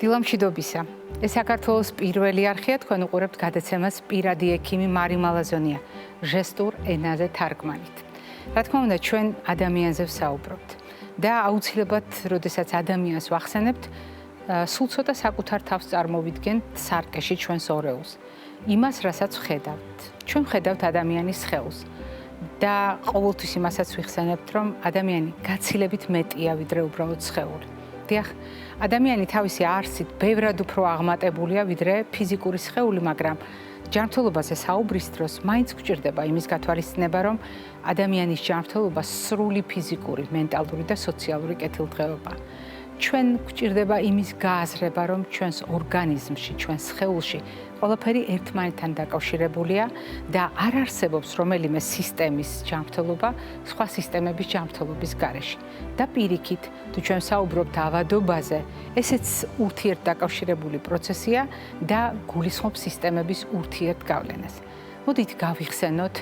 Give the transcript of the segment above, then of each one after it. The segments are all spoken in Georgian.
დილამშვიდობისა. ეს საქართველოს პირველი არხია, თქვენ უყურებთ გადაცემას პირადი ექიმი მარი მალაზონია, ჟესტურ ენაზე თარგმანით. რა თქმა უნდა, ჩვენ ადამიანზე ვსაუბრობთ და აუცილებლად, როდესაც ადამიანს ვახსენებთ, სულ ცოტა საკუთარ თავს წარმოვიდგენთ სარკეში ჩვენს ორეულს. იმას, რასაც ვხედავთ. ჩვენ ვხედავთ ადამიანის სხეულს და ყოველთვის იმასაც ვიხსენებთ, რომ ადამიანი გაცილებით მეტია, ვიდრე უბრალოდ სხეული. დიახ, ადამიანი თავისი არსით ბევრად უფრო აღმატებულია, ვიდრე ფიზიკური სხეული, მაგრამ ჯანმრთელობაზე საუბრის დროს მაინც გვჭირდება იმის გათვალისწინება, რომ ადამიანის ჯანმრთელობა სრული ფიზიკური, მენტალური და სოციალური კეთილდღეობა. ჩვენ გვჭირდება იმის გააზრება, რომ ჩვენს ორგანიზმში, ჩვენს სხეულში ყველაფერი ერთმანეთთან დაკავშირებულია და არ არსებობს რომელიმე სისტემის ჯანმრთელობა სხვა სისტემების ჯანმრთელობის გარეშე. და პირიქით, თუ ჩვენ საუბრობთ ავადობაზე, ესეც ურთიერთდაკავშირებული პროცესია და გულისხმობს სისტემების ურთიერთგავლენას. მოდით გავიხსენოთ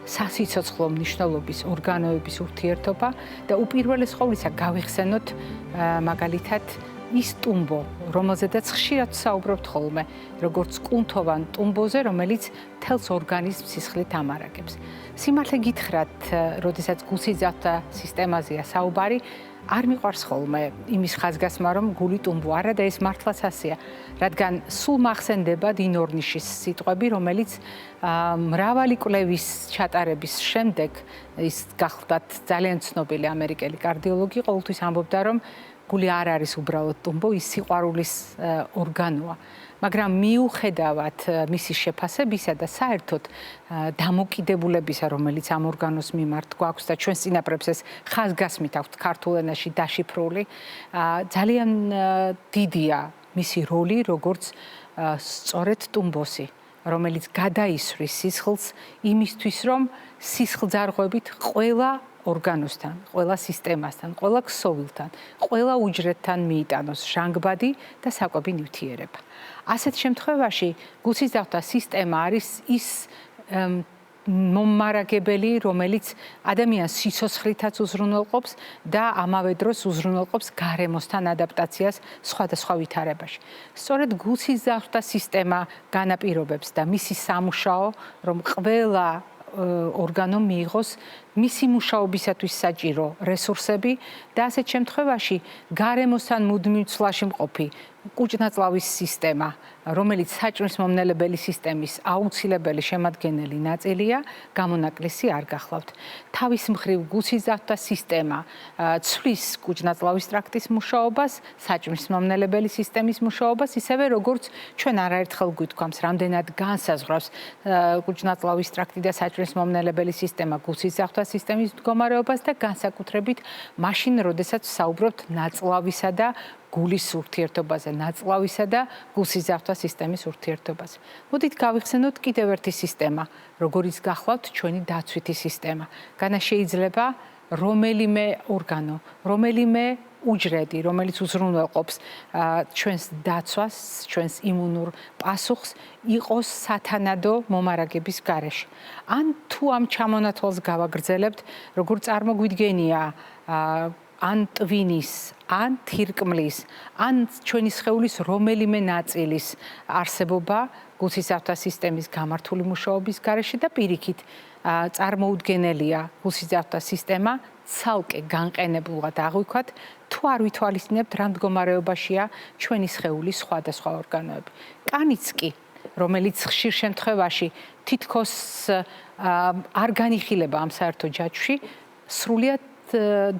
სასიცოცხლო მნიშვნელობის ორგანოების ურთიერთობა და უპირველეს ყოვლისა გავიხსენოთ მაგალითად ის ტუმბო, რომელზედაც ხშირად საუბრობთ ხოლმე, როგორც კუნთოვან ტუმბოზე, რომელიც მთელს ორგანიზმს სისხლით ამარაგებს. სიმართლე გითხრათ, როდესაც გულსიძახთა სისტემაზეა საუბარი, არ მიყვარს ხოლმე იმის ხაზგასმა, რომ გული ტუმბო არა და ეს მართლაც ასეა, რადგან სულ მახსენდება 딘 ორნიშის სიტყვები, რომელიც მრავალი კვლევის ჩატარების შემდეგ ის გახლდათ ძალიან ცნობილი ამერიკელი კარდიოლოგი ყოველთვის ამბობდა, რომ გული არ არის უბრალოდ ტუმბო, ის სიყვარულის ორგანოა. მაგრამ მიუხედავად მისი შეფასებისა და საერთოდ დამოკიდებულებისა, რომელიც ამ ორგანოს მიმართ გვაქვს და ჩვენს წინაპრებს ეს ხაზგასმით აქვთ ქართულ ენაში დაშიფრული, ძალიან დიდია მისი როლი, როგორც სწორედ ტუმბოსი, რომელიც გადაისვრის სისხლს იმისთვის, რომ სისხლძარღვებით ყველა ორგანოსთან, ყველა სისტემასთან, ყველა ქსოვილთან, ყველა უჯრედთან მიიტანოს ჟანგბადი და საკვები ნივთიერება. ასეთ შემთხვევაში გულსიძახთა სისტემა არის ის მომარაგებელი, რომელიც ადამიანს სიცოცხლითაც უზრუნველყოფს და ამავე დროს უზრუნველყოფს გარემოსთან ადაპტაციას სხვადასხვა ვითარებაში. სწორედ გულსიძახთა სისტემა განაპირობებს და მისი სამუშაო, რომ ყველა ორგანომ მიიღოს მისი მუშაობისათვის საჭირო რესურსები და ასეთ შემთხვევაში გარემოსთან მუდმივ ცვლაში მყოფი კუჭნაწლავის სისტემა, რომელიც საჭმლის-მომნელებელი სისტემის აუცილებელი შემადგენელი ნაწილია, გამონაკლისი არ გახლავთ. თავის მხრივ გულსიძახთა სისტემა ცვლის კუჭნაწლავის ტრაქტის მუშაობას, საჭმლის-მომნელებელი სისტემის მუშაობას, ისევე როგორც ჩვენ არაერთხელ გვითქვამს, რამდენად განსაზღვრავს კუჭნაწლავის ტრაქტი და საჭმლის-მომნელებელი სისტემა გულსიძახთა სისტემის მდგომარეობას და განსაკუთრებით მაშინ, როდესაც საუბრობთ ნაწლავისა და გულის ურთიერთობაზე, ნაწლავისა და გულსიძახთა სისტემის ურთიერთობაზე. მოდით გავიხსენოთ კიდევ ერთი სისტემა, როგორიც გახლავთ ჩვენი დაცვითი სისტემა. განა შეიძლება რომელიმე ორგანო, რომელიმე უჯრედი, რომელიც უზრუნველყოფს ჩვენს დაცვას, ჩვენს იმუნურ პასუხს, იყოს სათანადო მომარაგების გარეშე. ან თუ ამ ჩამონათვალს გავაგრძელებთ, როგორ წარმოგვიდგენია ან ტვინის, ან თირკმლის, ან ჩვენი სხეულის რომელიმე ნაწილის არსებობა გულსიძახთა სისტემის გამართული მუშაობის გარეშე და პირიქით წარმოუდგენელია გულსიძახთა სისტემა ცალკე განყენებულად აღვიქვათ, თუ არ ვითვალისწინებთ რა მდგომარეობაშია ჩვენი სხეულის სხვადასხვა ორგანოები. კანიც კი, რომელიც ხშირ შემთხვევაში თითქოს არ განიხილება ამ საერთო ჯაჭვში, სრულიად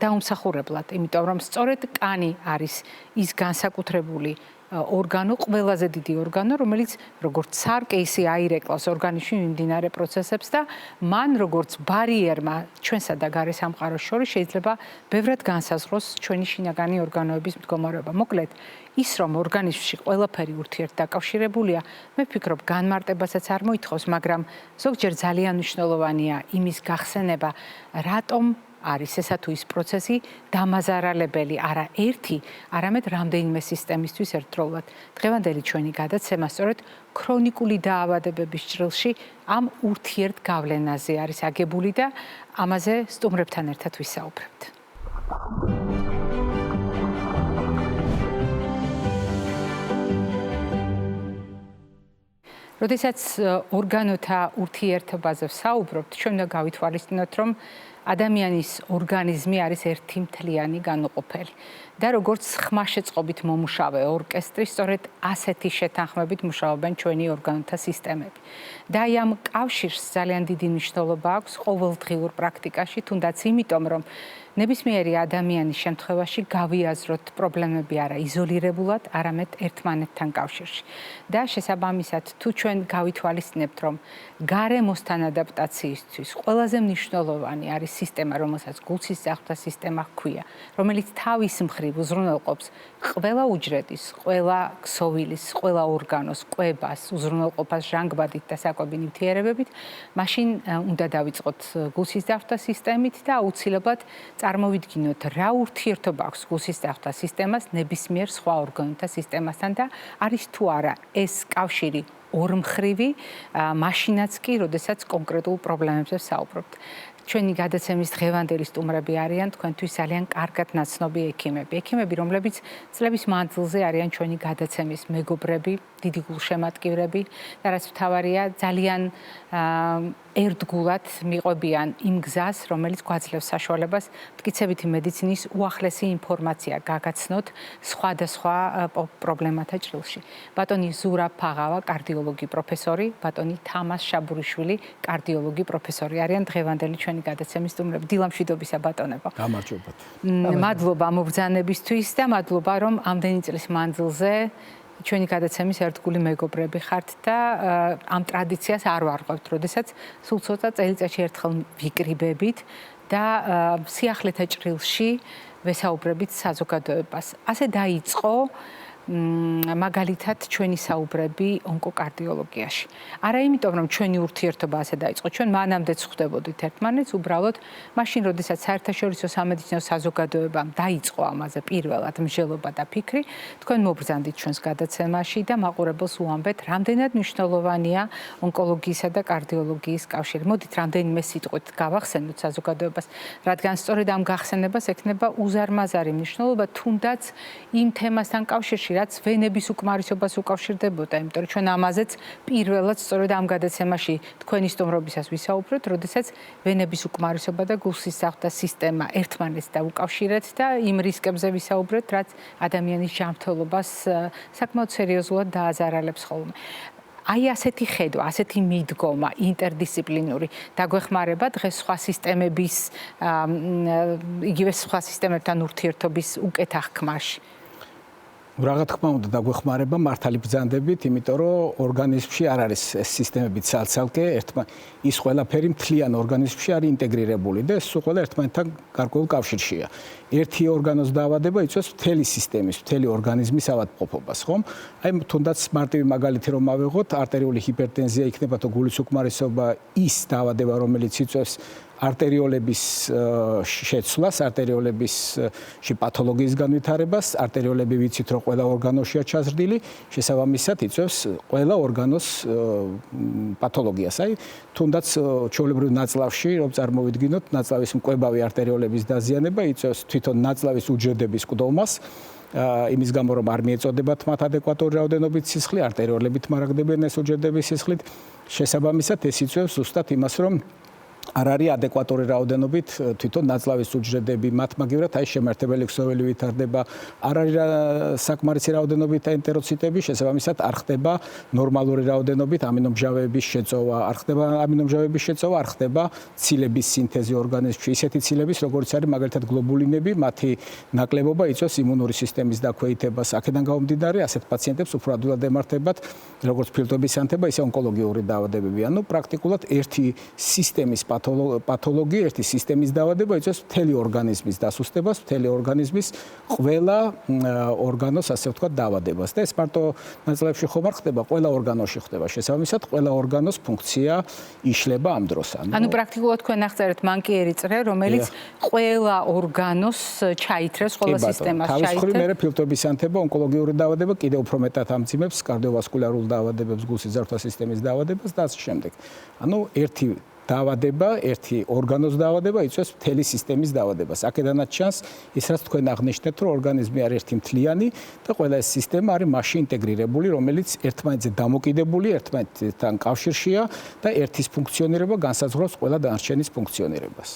დაუმსახურებლად, იმიტომ რომ სწორედ კანი არის ის განსაკუთრებული ორგანო, ყველაზე დიდი ორგანო, რომელიც როგორც სარკე ისე აირეკლავს ორგანიზმში მიმდინარე პროცესებს და მან როგორც ბარიერმა ჩვენსა და გარე სამყაროს შორის შეიძლება ბევრად განსაზღვროს ჩვენი შინაგანი ორგანოების მდგომარეობა. მოკლედ, ის რომ ორგანიზმში ყველაფერი ურთიერთდაკავშირებულია, მე ვფიქრობ, განმარტებასაც არ მოითხოვს, მაგრამ ზოგჯერ ძალიან მნიშვნელოვანია იმის გახსენება, რატომ არის ესა თუ ის პროცესი დამაზარალებელი არა ერთი, არამედ რამდენიმე სისტემისთვის ერთდროულად. დღევანდელი ჩვენი გადაცემა სწორედ ქრონიკული დაავადებების ჭრილში ამ ურთიერთგავლენაზე არის აგებული და ამაზე სტუმრებთან ერთად ვისაუბრებთ. როდესაც ორგანოთა ურთიერთობაზე ვსაუბრობთ, ჩვენ უნდა გავითვალისწინოთ, რომ ადამიანის ორგანიზმი არის ერთი მთლიანი განუყოფელი. და როგორც ხმაშეწყობით მომუშავე ორკესტრი, სწორედ ასეთი შეთანხმებით მუშაობენ ჩვენი ორგანოთა სისტემები. და აი ამ კავშირს ძალიან დიდი მნიშვნელობა აქვს ყოველდღიურ პრაქტიკაში, თუნდაც იმიტომ, რომ ნებისმიერი ადამიანის შემთხვევაში გავიაზროთ პრობლემები არა იზოლირებულად, არამედ ერთმანეთთან კავშირში. და შესაბამისად, თუ ჩვენ გავითვალისწინებთ, რომ გარემოსთან ადაპტაციისთვის ყველაზე მნიშვნელოვანი არის სისტემა, რომელსაც გულსის ძახვის სისტემა ჰქვია, რომელიც თავის მხრივ უზრუნველყოფს ყველა უჯრედის, ყველა ქსოვილის, ყველა ორგანოს კვებას, უზრუნველყოფას ჟანგბადით და საკვები ნივთიერებებით, მაშინ უნდა დავიწყოთ გულსის ძახვის სისტემით და აუცილებლად წარმოვიდგინოთ, რა ურთიერთობა აქვს გულსის ძახვის სისტემას ნებისმიერ სხვა ორგანოთა სისტემასთან და არის თუ არა ეს კავშირი ორმხრივი, მაშინაც კი, როდესაც კონკრეტულ პრობლემებზე ვსაუბრობთ. ჩვენი გადაცემის დღევანდელი სტუმრები არიან თქვენთვის ძალიან კარგად ნაცნობი ექიმები. ექიმები, რომლებიც წლების მანძილზე არიან ჩვენი გადაცემის მეგობრები, დიდი გულშემატკივრები და რაც მთავარია, ძალიან ერთგულად მიყვებიან იმ გზას, რომელიც გვაძლევს საშუალებას მტკიცებითი მედიცინის უახლესი ინფორმაცია გაგაცნოთ სხვადასხვა პრობლემათა ჭრილში. ბატონი ზურაბ ფაღავა, კარდიოლოგი პროფესორი, ბატონი თამას შაბურიშვილი, კარდიოლოგი პროფესორი არიან დღევანდელი ჩვენი გადაცემის სტუმრები. დილამშვიდობისა ბატონებო. გამარჯობათ. მადლობა მობრძანებისთვის და მადლობა, რომ ამდენი წლის მანძილზე ჩვენი გადაცემის ერთგული მეგობრები ხართ და ამ ტრადიციას არ ვარღვევთ, როდესაც სულ ცოტა წელიწადში ერთხელ ვიკრიბებით და სიახლეთა ჭრილში ვესაუბრებით საზოგადოებას. ასე დაიწყო მაგალითად ჩვენი საუბრები ონკოკარდიოლოგიაში. არა იმიტომ, რომ ჩვენი ურთიერთობა ასე დაიწყო, ჩვენ მანამდეც ხვდებოდით ერთმანეთს, უბრალოდ მაშინ, როდესაც საერთაშორისო სამედიცინო საზოგადოებამ დაიწყო ამაზე პირველად მსჯელობა და ფიქრი, თქვენ მობრძანდით ჩვენს გადაცემაში და მაყურებელს უამბეთ, რამდენად მნიშვნელოვანია ონკოლოგიისა და კარდიოლოგიის კავშირი. მოდით რამდენიმე სიტყვით გავახსენოთ საზოგადოებას, რადგან სწორედ ამ გახსენებას ექნება უზარმაზარი მნიშვნელობა, თუნდაც იმ თემასთან კავშირში, რაც ვენების უკმარისობას უკავშირდებოდა, იმიტომ რომ ჩვენ ამაზეც პირველად სწორედ ამ გადაცემაში თქვენი სტუმრობისას ვისაუბრეთ, როდესაც ვენების უკმარისობა და გულსის ძახვის სისტემა ერთმანეთს დაუკავშირეთ და იმ რისკებზე ვისაუბრეთ, რაც ადამიანის ჯანმრთელობას საკმაოდ სერიოზულად დააზარალებს ხოლმე. აი ასეთი ხედვა, ასეთი მიდგომა ინტერდისციპლინური დაგვეხმარება დღეს სხვა სისტემების, იგივე სხვა სისტემებთან ურთიერთობის უკეთ აღქმაში. რა თქმა უნდა დაგვეხმარება მართალი ბრძანდებით, იმიტომ რომ ორგანიზმში არ არის ეს სისტემები ცალ-ცალკე, ის ყველაფერი მთლიან ორგანიზმში არის ინტეგრირებული და ეს ყველა ერთმანეთთან გარკვეულ კავშირშია. ერთი ორგანოს დაავადება იწვევს მთელი სისტემის, მთელი ორგანიზმის ავადმყოფობას, ხომ? აი თუნდაც მარტივი მაგალითი რომ ავიღოთ, არტერიული ჰიპერტენზია იქნება თუ გულის უკმარისობა ის დაავადება, რომელიც იწვევს არტერიოლების შეცვლას, არტერიოლებისში პათოლოგიის განვითარებას, არტერიოლები ვიცით რომ ყველა ორგანოშია ჩაზრდილი, შესაბამისად იწვევს ყველა ორგანოს პათოლოგიას. აი, თუნდაც ჩვეულებრივ ნაწლავში, რომ წარმოვიდგინოთ, ნაწლავის მკვებავი არტერიოლების დაზიანება იწვევს თვითონ ნაწლავის უჯრედების მკდომას, იმის გამო რომ არ მიეწოდებათ მათ ადეკვატური რაოდენობით სისხლი, არტერიოლებით მარაგდებიან ეს უჯრედების სისხლით, შესაბამისად ეს იწვევს ზუსტად იმას, რომ არ არის ადეკვატური რაოდენობით თვითონ ნაწლავის უჯრედები, მათ მაგივრად აი შემართებელი ქსოვილი ვითარდება, არ არის საკმარისი რაოდენობით ენტეროციტები, შესაბამისად არ ხდება ნორმალური რაოდენობით ამინომჟავების შეწოვა, არ ხდება ამინომჟავების შეწოვა, არ ხდება ცილების სინთეზი ორგანიზმში, ისეთი ცილების, როგორც არის მაგალითად გლობულინები, მათი ნაკლებობა იწვევს იმუნური სისტემის დაქვეითებას. აქედან გამომდინარე, ასეთ პაციენტებს უფრო ადვილად ემართებათ როგორც ფილტვების ანთება, ისე ონკოლოგიური დაავადებები. ანუ პრაქტიკულად ერთი სისტემის პათოლოგია, ერთი სისტემის დაავადება იწვევს მთელი ორგანიზმის დასუსტებას, მთელი ორგანიზმის ყველა ორგანოს, ასე ვთქვათ, დაავადებას. და ეს მარტო ნაწლავებში ხომ არ ხდება, ყველა ორგანოში ხდება. შესაბამისად, ყველა ორგანოს ფუნქცია იშლება ამ დროს. ანუ პრაქტიკულად თქვენ აღწერეთ მანკიერი წრე, რომელიც ყველა ორგანოს ჩაითრევს, ყველა სისტემას ჩაითრევს. თავის მხრივ მე ფილტვების ანთება, ონკოლოგიური დაავადება კიდევ უფრო მეტად ამძიმებს კარდიოვასკულარულ დაავადებებს, გულსის ძარღვთა სისტემის დაავადებას და ასე შემდეგ. ანუ ერთი დაავადება, ერთი ორგანოს დაავადება იწვევს მთელი სისტემის დაავადებას. აქედანაც ჩანს ის, რაც თქვენ აღნიშნეთ, რომ ორგანიზმი არის ერთი მთლიანი და ყველა ეს სისტემა არის მასში ინტეგრირებული, რომელიც ერთმანეთზე დამოკიდებული, ერთმანეთთან კავშირშია და ერთის ფუნქციონირება განსაზღვრავს ყველა დანარჩენის ფუნქციონირებას.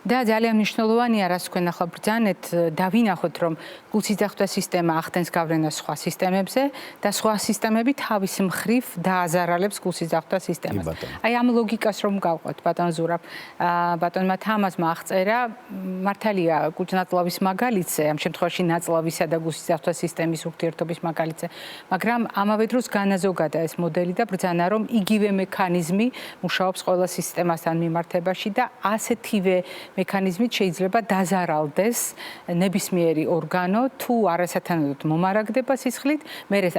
და ძალიან მნიშვნელოვანია, რაც თქვენ ახლა ბრძანეთ, დავინახოთ, რომ გულსიძახვა სისტემა ახდენს გავლენას სხვა სისტემებზე და სხვა სისტემები თავის მხრივ დააზარალებს გულსიძახვა სისტემას. აი ამ ლოგიკას რომ გავყვეთ, ბატონ ზურაბ, ბატონმა თამაზმა აღწერა, მართალია გულწნაწლავის მაგალითზე, ამ შემთხვევაში ნაწლავისა და გულსიძახვა სისტემის ურთიერთობის მაგალითზე, მაგრამ ამავე დროს განაზოგადა ეს მოდელი და ბრძანა, რომ იგივე მექანიზმი მუშაობს ყველა სისტემასთან მიმართებაში და ასეთივე მექანიზმით შეიძლება დაზარალდეს ნებისმიერი ორგანო, თუ არასათანადოდ მომარაგდება სისხლით, მერე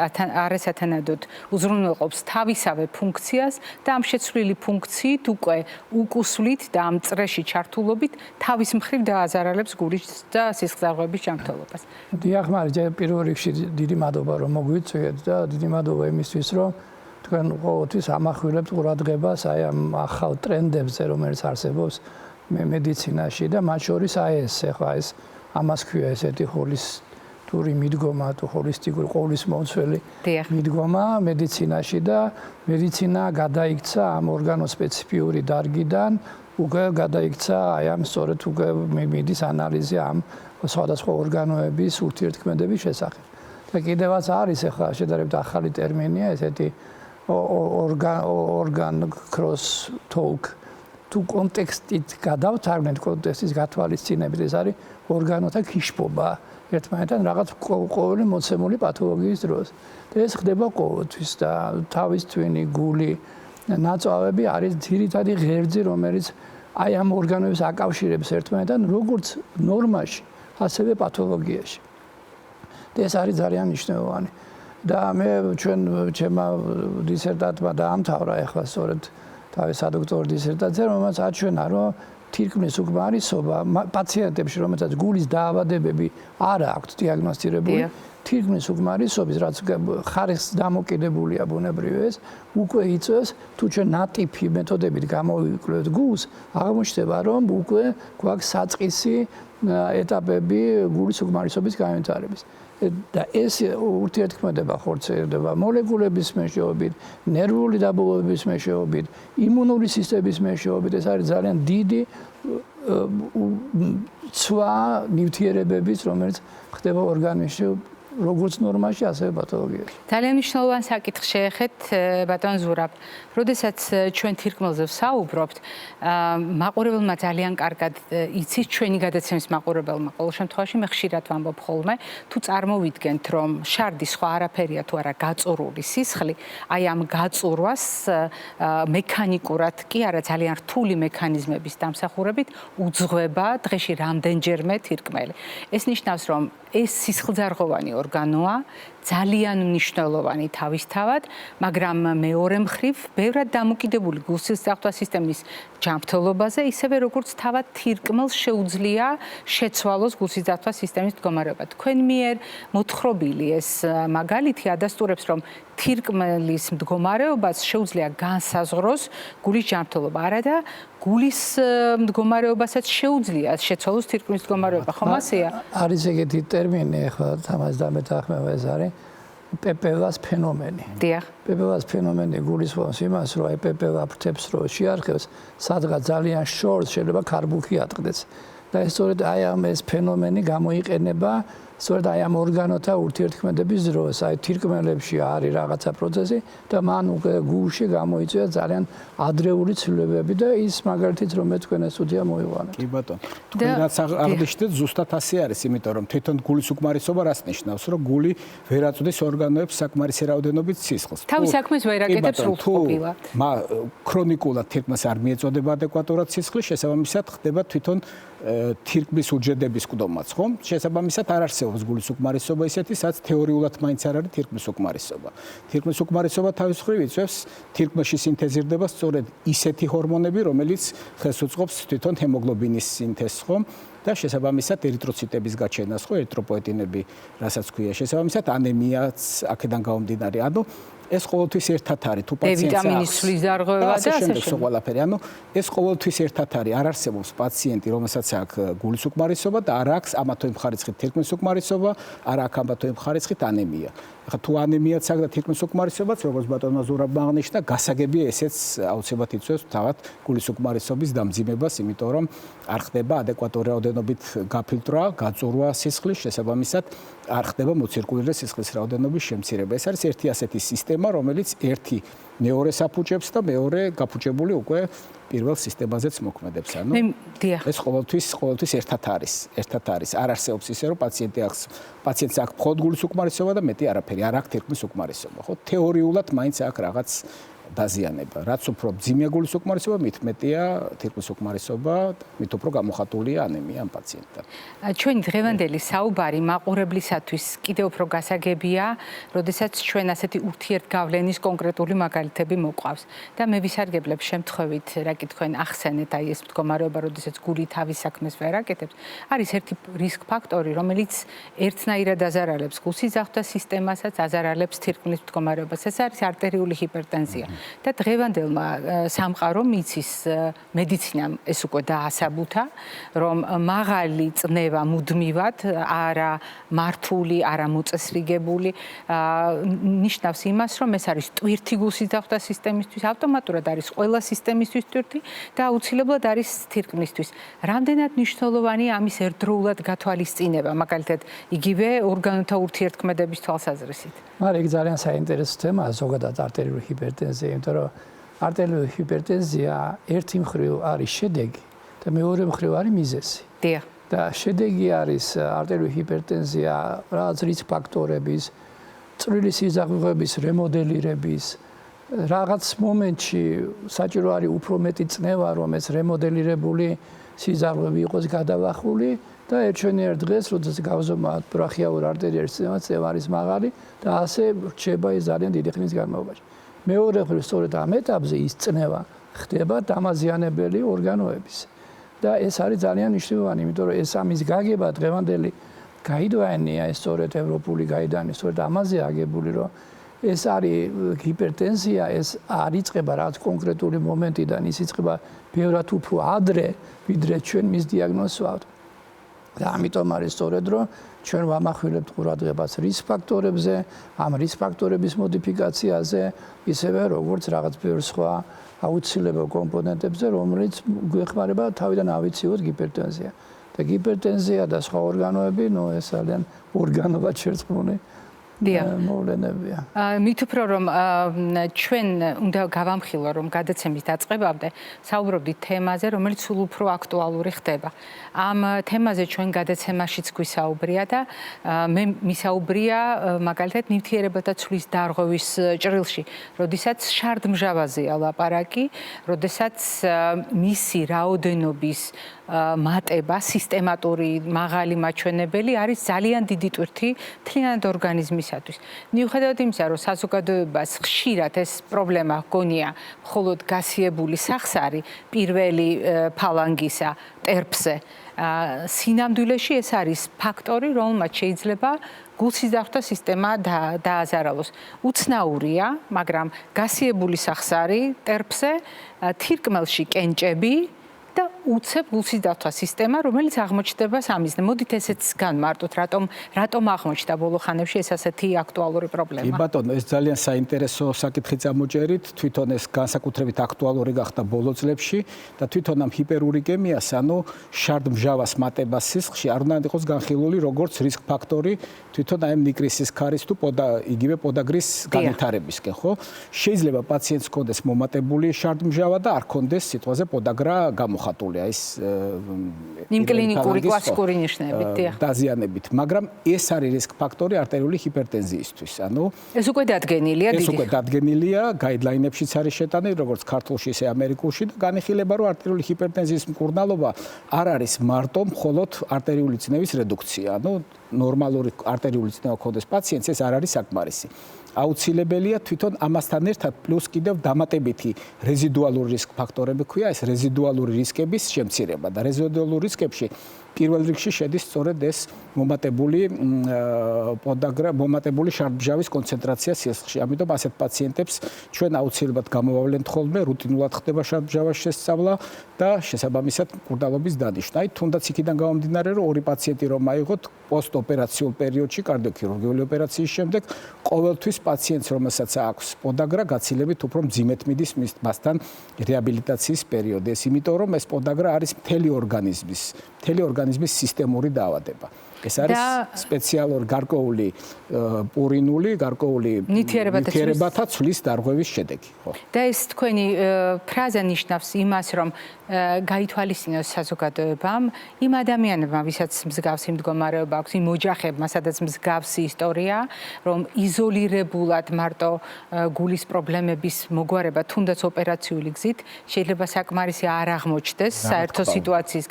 არასათანადოდ უზრუნველყოფს თავისავე ფუნქციას და ამ შეცვლილი ფუნქციით უკვე უკუსვლით და ამ წრეში ჩართულობით თავის მხრივ დააზარალებს გულის და სისხლძარღვების ჯანმრთელობას. დიახ, მაგრამ პირველ რიგში დიდი მადლობა რომ მოგვიწვიეთ და დიდი მადლობა იმისთვის, რომ თქვენ ყოველთვის ამახვილებთ ყურადღებას აი ამ ახალ ტრენდებზე, რომელიც არსებობს მედიცინაში და მათ შორის აი ეს ახლა ეს ამას ქვია ესეთი ჰოლისტური მიდგომა თუ ჰოლისტიკური ყოვლისმომცველი მიდგომა მედიცინაში და მედიცინა გადაიქცა ამ ორგანოსპეციფიური დარგიდან უკვე გადაიქცა აი ამ სწორედ უკვე მიდის ანალიზი ამ სხვადასხვა ორგანოების ურთიერთქმედების შესახებ. და კიდევაც არის ახლა შედარებით ახალი ტერმინია ესეთი organ cross talk თუ კონტექსტით გადავთარგმნით კონტექსტის გათვალისწინებით ეს არის ორგანოთა ქიშბობა ერთმანეთთან რაღაც ყოველი მოცემული პათოლოგიის დროს. და ეს ხდება ყოველთვის და თავის twin-ი, გული, ნაწავები არის ძირითადი ღერძი, რომელიც აი ამ ორგანოებს აკავშირებს ერთმანეთთან როგორც ნორმაში, ასევე პათოლოგიაში. და ეს არის ძალიან მნიშვნელოვანი. და მე ჩემმა დისერტატმა დაამთავრა ახლა სწორედ თავის სადოქტორო დისერტაცია, რომელსაც აჩვენა, რომ თირკმლის უკმარისობა პაციენტებში, რომელთაც გულის დაავადებები არ აქვთ დიაგნოსტირებული, თირკმლის უკმარისობის, რაც ხარისხს დამოკიდებულია ბუნებრივ ეს, უკვე იწვევს, თუ ჩვენ ნატიფი მეთოდებით გამოვიკლოთ გულს, აღმოჩნდება, რომ უკვე გვაქვს საწყისი ეტაპები გულის უკმარისობის განვითარების. და ეს ურთიერთქმედება ხორციელდება მოლეკულების მეშვეობით, ნერვული დაბოლოების მეშვეობით, იმუნური სისტემის მეშვეობით, ეს არის ძალიან დიდი ცვა ნივთიერებების, რომელიც ხდება ორგანიზმში როგორც ნორმაში, ასევე პათოლოგიაში. ძალიან მნიშვნელოვან საკითხს შეეხეთ, ბატონ ზურაბ. როდესაც ჩვენ თირკმელზე ვსაუბრობთ, მაყურებელმა ძალიან კარგად იცის ჩვენი გადაცემის მაყურებელმა. ყოველ შემთხვევაში მე ხშირად ვამბობ ხოლმე, თუ წარმოვიდგენთ, რომ შარდი სხვა არაფერია თუ არა გაწურული სისხლი, აი ამ გაწურვას მექანიკურად კი არა ძალიან რთული მექანიზმების დამსახურებით უძღვება დღეში რამდენჯერმე თირკმელი. ეს ნიშნავს, რომ ეს სისხლძარღვოვანი ორგანოა, ძალიან მნიშვნელოვანი თავისთავად, მაგრამ მეორე მხრივ ბევრად დამოკიდებული გულსისძახვა სისტემის ჯანმრთელობაზე, ისევე როგორც თავად თირკმელს შეუძლია შეცვალოს გულსისძახვა სისტემის მდგომარეობა. თქვენ მიერ მოთხრობილი ეს მაგალითი ადასტურებს, რომ თირკმელის მდგომარეობას შეუძლია განსაზღვროს გულის ჯანმრთელობა, არადა გულის მდგომარეობასაც შეუძლია შეცვალოს თირკმლის მდგომარეობა. ხომ ასეა? არის ეგეთი ტერმინი, ახლა თამას დამეთანხმება ეს არის პეპელას ფენომენი. დიახ. პეპელას ფენომენი გულისხმობს იმას, რომ პეპელა ფრთებს რო შეარხევს, სადღაც ძალიან შორს შეიძლება ქარბუქი ატყდეს. და ეს სწორედ აი ამ ეს ფენომენი გამოიყენება სწორედ აი ამ ორგანოთა ურთიერთქმედების დროს, აი თირკმელებში არის რაღაცა პროცესი და მან უკვე გულში გამოიწვია ძალიან ადრეული ცვლილებები და ის მაგალითით რომ მე თქვენ ეს უდია მოვიყვანეთ. კი ბატონო. თქვენ რაც აღნიშნეთ, ზუსტად ასე არის, იმიტომ რომ თვითონ გულის უკმარისობა რას ნიშნავს, რომ გული ვერ აწვდის ორგანოებს საკმარისი რაოდენობით სისხლს. თავის საქმეს ვერ აკეთებს სრულყოფილად. ქრონიკულად თირკმელს არ მიეწოდება ადეკვატურად სისხლი, შესაბამისად ხდება თვითონ თირკმლის უჯრედების მკვდომაც, ხომ? შესაბამისად არ არსებობს გულის უკმარისობა ისეთი, სადაც თეორიულად მაინც არ არის თირკმლის უკმარისობა. თირკმლის უკმარისობა თავის მხრივ იწვევს თირკმელში სინთეზირდება სწორედ ისეთი ჰორმონები, რომელიც ხელს უწყობს თვითონ ჰემოგლობინის სინთეზს, ხომ? და შესაბამისად ერითროციტების გაჩენას, ხო, ერითროპოეტინები, რასაც ქვია, შესაბამისად ანემიაც აქედან გამომდინარე. ანუ ეს ყოველთვის ერთად არის. თუ პაციენტს დ-ვიტამინის ცვლის დარღვევა და ასე შემდეგ ყველაფერი. ანუ ეს ყოველთვის ერთად არის. არ არსებობს პაციენტი, რომელსაც აქვს გულის უკმარისობა და არ აქვს ამა თუ იმ ხარისხით თირკმლის უკმარისობა, არ აქვს ამა თუ იმ ხარისხით ანემია. ახლა თუ ანემიაც აქვს და თირკმლის უკმარისობაც, როგორც ბატონმა ზურაბმა აღნიშნა, გასაგებია ესეც აუცილებლად იწვევს თავად გულის უკმარისობის დამძიმებას, იმიტომ რომ არ ხდება ადეკვატური რაოდენობით გაფილტრვა, გაწურვა სისხლის, შესაბამისად არ ხდება მოცირკულირებული სისხლის რაოდენობის შემცირება. ეს არის ერთი ასეთი სისტემა, რომელიც ერთი მეორეს აფუჭებს და მეორე გაფუჭებული უკვე პირველ სისტემაზეც მოქმედებს. ანუ ეს ყოველთვის ერთად არის. არ არსებობს ისე რომ პაციენტს აქვს მხოლოდ გულის უკმარისობა და მეტი არაფერი, არ აქვს თირკმლის უკმარისობა, ხო? თეორიულად მაინც აქვს რაღაც დაზიანება. რაც უფრო მძიმეა გულის უკმარისობა, მით მეტია თირკმლის უკმარისობა, მით უფრო გამოხატულია ანემია ამ პაციენტთან. ჩვენი დღევანდელი საუბარი მაყურებლისათვის კიდევ უფრო გასაგებია, როდესაც ჩვენ ასეთი ურთიერთგავლენის კონკრეტული მაგალითები მოყვავს. და მე ვისარგებლებ შემთხვევით, რა კითხვენ ახსენეთ, აი ეს მდგომარეობა, როდესაც გული თავის საქმეს ვერ აკეთებს, არის ერთი რისკ ფაქტორი, რომელიც ერთნაირად აზარალებს გულსიძახთა სისტემასაც, აზარალებს თირკმლის მდგომარეობას. ეს არის არტერიული ჰიპერტენზია. და დღევანდელმა სამყარომ იცის მედიცინამ ეს უკვე დაასაბუთა, რომ მაღალი წნევა მუდმივად არა მართული, არა მოწესრიგებული ნიშნავს იმას, რომ ეს არის ტვირთი გულსიძახთა სისტემისთვის, ავტომატურად არის ყველა სისტემისთვის ტვირთი და აუცილებლად არის თირკმლისთვის. რამდენად მნიშვნელოვანია ამის ერთდროულად გათვალისწინება, მაგალითად, იგივე ორგანოთა ურთიერთქმედების თვალსაზრისით? მაგრამ ეგ ძალიან საინტერესო თემაა ზოგადად არტერიული ჰიპერტენზია, იმიტომ რომ არტერიული ჰიპერტენზია ერთი მხრივ არის შედეგი და მეორე მხრივ არის მიზეზი. დიახ. და შედეგი არის არტერიული ჰიპერტენზია რაღაც რისკ ფაქტორების, წვრილი სიზაღუღების რემოდელირების, რაღაც მომენტში საჭირო არის უფრო მეტი წნევა, რომ ეს რემოდელირებული სიზაღუღები იყოს გადავახული და ერთშენიერ დღეს, როდესაც გავზომა ბრახიაურ არტერიულ სისტემას, წევა არის მაღალი და ასე რჩება ის ძალიან დიდი ხნის განმავლობაში. მეორე მხრივ, სწორედ ამ ეტაპზე ის წნევა ხდება დამაზიანებელი ორგანოების. და ეს არის ძალიან მნიშვნელოვანი, იმიტომ რომ ეს ამის გაგება დღევანდელი გაიდვაენია, ეს სწორედ ევროპული გაიდანი, სწორედ ამაზე აგებული, რომ ეს არის ჰიპერტენზია, ეს არ იწყება რაღაც კონკრეტული მომენტიდან, ის იწყება ბევრად უფრო ადრე, ვიდრე ჩვენ მის დიაგნოზს ვავთ. და ამიტომ არის სწორედ რომ ჩვენ ვამახვილებთ ყურადღებას რისკ ფაქტორებზე, ამ რისკ ფაქტორების მოდიფიკაციაზე, ისევე როგორც რაღაც ბევრ სხვა აუცილებელ კომპონენტებზე, რომელიც გვეხმარება თავიდან ავიციოთ ჰიპერტენზია. და ჰიპერტენზია და სხვა ორგანოები, ეს ძალიან ორგანოებად შერწყმული მოვლენებია. მით უფრო რომ ჩვენ უნდა გავამხილო, რომ გადაცემის დაწყებამდე საუბრობდით თემაზე, რომელიც სულ უფრო აქტუალური ხდება. ამ თემაზე ჩვენ გადაცემაშიც გვისაუბრია და მე მისაუბრია მაგალითად ნივთიერებათა ცვლის დარღვევის ჭრილში, როდესაც შარდმჟავაზეა ლაპარაკი, როდესაც მისი რაოდენობის მატება, სისტემატური მაღალი მაჩვენებელი არის ძალიან დიდი ტვირთი მთლიანად ორგანიზმისათვის. მიუხედავად იმისა, რომ საზოგადოებას ხშირად ეს პრობლემა ჰგონია მხოლოდ გასიებული სახსარი პირველი ფალანგისა ტერფზე, სინამდვილეში ეს არის ფაქტორი, რომელმაც შეიძლება გულსიძახთა სისტემა დააზარალოს. უცნაურია, მაგრამ გასიებული სახსარი ტერფზე, თირკმელში კენჭები და უცებ გულსიძახთა სისტემა, რომელიც აღმოჩნდება სამიზნე. მოდით ესეც განმარტოთ, რატომ აღმოჩნდა ბოლო ხანებში ეს ასეთი აქტუალური პრობლემა. კი ბატონო, ეს ძალიან საინტერესო საკითხი წამოჭერით, თვითონ ეს განსაკუთრებით აქტუალური გახდა ბოლო წლებში და თვითონ ამ ჰიპერურიკემიას, ანუ შარდმჟავას მატებას სისხლში არ უნდა იყოს განხილული როგორც რისკ ფაქტორი თვითონ აი ნიკრისის ქარის თუ იგივე პოდაგრის განვითარებისკენ, ხო? შეიძლება პაციენტს ჰქონდეს მომატებული შარდმჟავა და არ ჰქონდეს სიტყვაზე პოდაგრა გამოხატულია ის იმ კლინიკური კლასიკური ნიშნებით, დიახ. დაზიანებით, მაგრამ ეს არის რისკ ფაქტორი არტერიული ჰიპერტენზიისთვის. ანუ ეს უკვე დადგენილია ეს უკვე დადგენილია, გაიდლაინებშიც არის შეტანილი, როგორც ქართულში, ისე ამერიკულში და განიხილება, რომ არტერიული ჰიპერტენზიის მკურნალობა არ არის მარტო მხოლოდ არტერიული წნევის რედუქცია. ანუ ნორმალური არტერიული წნევა ქონდეს პაციენტს, ეს არ არის საკმარისი. აუცილებელია თვითონ ამასთან ერთად პლუს კიდევ დამატებითი რეზიდუალური რისკ ფაქტორები ქვია, ეს რეზიდუალური რისკების შემცირება და რეზიდუალურ რისკებში პირველ რიგში შედის სწორედ ეს მომატებული შარდმჟავის კონცენტრაცია სისხლში. ამიტომ ასეთ პაციენტებს ჩვენ აუცილებლად გამოვავლენთ ხოლმე, რუტინულად ხდება შარდმჟავას შესწავლა და შესაბამისად მკურნალობის დანიშვნა. აი თუნდაც იქიდან გამომდინარე, რომ ორი პაციენტი რომ აიღოთ პოსტოპერაციულ პერიოდში კარდიოქირურგიული ოპერაციის შემდეგ, ყოველთვის პაციენტს, რომელსაც აქვს პოდაგრა, გაცილებით უფრო მძიმედ მიდის მასთან რეაბილიტაციის პერიოდი. ეს იმიტომ, რომ ეს პოდაგრა არის მთელი ორგანიზმის სისტემური დაავადება. ეს არის სპეციალური გარკვეული პურინული, გარკვეული ნივთიერებათა ცვლის დარღვევის შედეგი. და ეს თქვენი ფრაზა ნიშნავს იმას, რომ გაითვალისწინოს საზოგადოებამ იმ ადამიანებმა, ვისაც მსგავსი მდგომარეობა აქვს, იმ ოჯახებმა, სადაც მსგავსი ისტორია, რომ იზოლირებულად მარტო გულის პრობლემების მოგვარება, თუნდაც ოპერაციული გზით, შეიძლება საკმარისი არ აღმოჩნდეს საერთო სიტუაციის